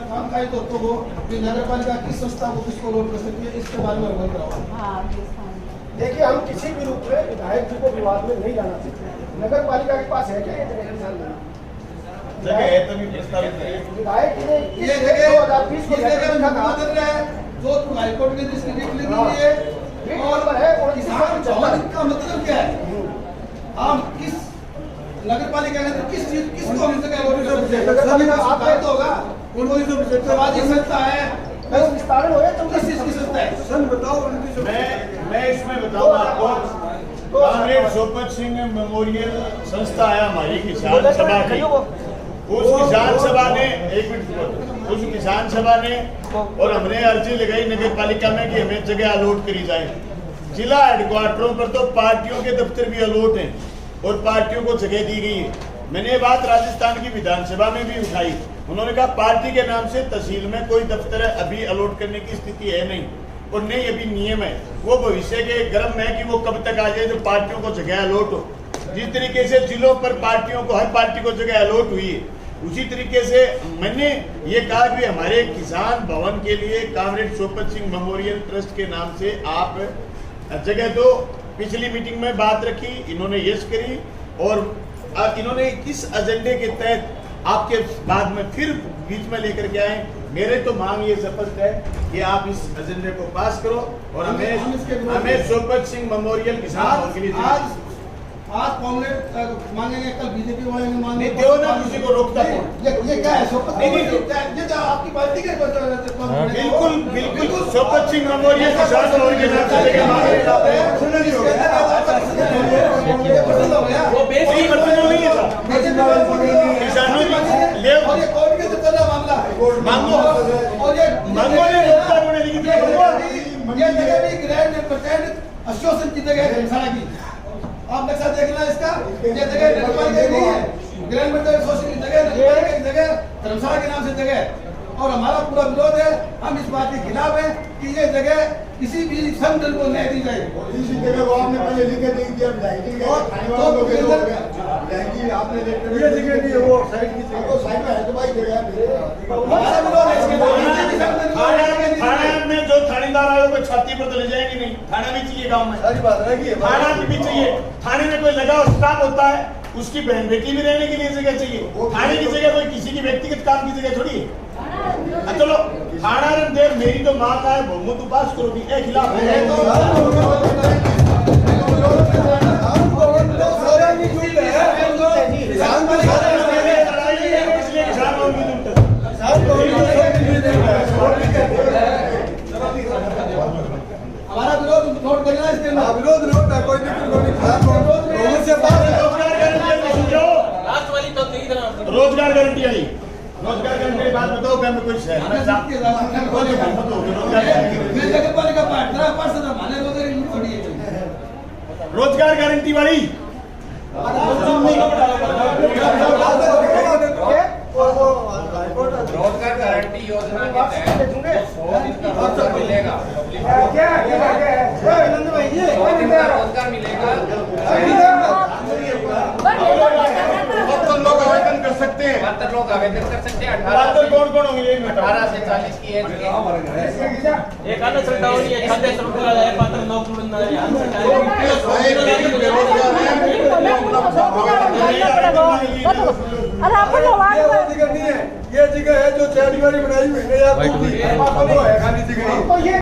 काम का तो वो नगर पालिका किस संस्था को किसको रोड कर सकती है, इसके बारे में अवगत कराओ। देखिए, हम किसी भी रूप में विधायक जी को विवाद में नहीं जाना चाहते। नगर पालिका के पास है क्या ये जगह जगह है तो भी प्रस्तावित है। विधायक जी ने ये जगह 2020 को लेकर रखा था जोधपुर हाईकोर्ट के दृष्टि लिख ली है और है और किसान चौहान का मतलब क्या है? हम किस नगर पालिका के अंदर किस चीज किसको हम जगह आपका तो होगा समाजिक संस्था है, विस्तारण हो तो किस चीज की संस्था है? सन बताओ। मैं इसमें बताऊं आपको, कॉमरेड सोपत सिंह मेमोरियल संस्था है हमारी किसान सभा की। उस किसान सभा ने उस किसान सभा ने और हमने अर्जी लगाई नगर पालिका में कि हमें जगह अलॉट करी जाए। जिला हेडक्वार्टरों पर तो पार्टियों के दफ्तर भी अलॉट हैं और पार्टियों को जगह दी गई है। मैंने ये बात राजस्थान की विधानसभा में भी उठाई। उन्होंने कहा पार्टी के नाम से तहसील में कोई दफ्तर अभी अलॉट करने की स्थिति है नहीं, और नहीं अभी नियम है, वो भविष्य के गर्म है कि वो कब तक आ जाए जो पार्टियों को जगह अलॉट हो। जिस तरीके से जिलों पर पार्टियों को हर पार्टी को जगह अलॉट हुई है, उसी तरीके से मैंने ये कहा कि हमारे किसान भवन के लिए कॉमरेड सोपत सिंह मेमोरियल ट्रस्ट के नाम से आप जगह दो। पिछली मीटिंग में बात रखी, इन्होंने यस करी और इन्होंने किस एजेंडे के तहत आपके बाद में फिर बीच में लेकर के आए। मेरे तो मांग ये स्पष्ट है कि आप इस एजेंडे को पास करो और हमें सोपत सिंह मेमोरियल किसान भवन के लिए आज कांग्रेस मांगेंगे, कल बीजेपी वाले मांगेंगे। नहीं देव ना किसी को रोकता है। ये क्या है सोपत? नहीं ये तो आपकी पार्टी के बिल्कुल बिल्कुल सोपत सिंह मेमोरियल किसान भवन के नाम से जगह मांगे जाते हैं। वो बेसिक मतलब नहीं है सर, किसानों की ले और ये कोर्ट के चल रहा मामला है। मांगो और ये मांगो ने रोकता उन्होंने लिखी थी। ये जगह भी ग्रैंड प्रेजेंट एसोसिएशन की जगह है धर्मशाला की। आप नक्शा देखना इसका, ये जगह नगर पालिका नहीं है, ग्रैंड एसोसिएशन की जगह, नगर पालिका की जगह, धर्मशाला के नाम से जगह है। और हमारा पूरा विरोध है, हम इस बात के खिलाफ है कि ये जगह किसी भी संगठन को नहीं दी जाए। इसी जगह को आपने पहले लिख के नहीं दिया विधायक जी, आपने ये जगह दी है, वो साइड की जगह, साइड में है तो भाई जगह हमारा विरोध है इसके बारे में। जो थानेदार आए वो छाती पर तो ले जाएंगे नहीं, थाना भी चाहिए गांव में, सारी बात रहेगी, थाना भी चाहिए। थाने में कोई लगा स्टाफ होता है, उसकी बहन बेटी भी रहने के लिए जगह चाहिए। थाने की जगह कोई किसी की व्यक्तिगत काम की जगह थोड़ी है। चलो थाना देव मेरी तो माँ का है, बहुमत पास करो कि खिलाफ है हमारा विरोध नोट करना इसके अंदर विरोध नोट है, कोई रोजगार गारंटी आई। रोजगार गारंटी की बात बताओ क्या मैं कोई शहर में रोजगार गारंटी वाली रोजगार गारंटी योजना के तहत 100 दिन का रोजगार मिलेगा, 100 दिन का रोजगार मिलेगा। लोग आवेदन कर सकते हैं, 72 लोग आवेदन कर सकते हैं। कौन कौन होंगे 18 से 40 की एज के एक आना चलता हो नहीं है, खाते सरकार है, पात्र नौकरी बंदा है, अरे अपन ये जगह है जो 4 दीवारी बनाई हुई है, या खाली जगह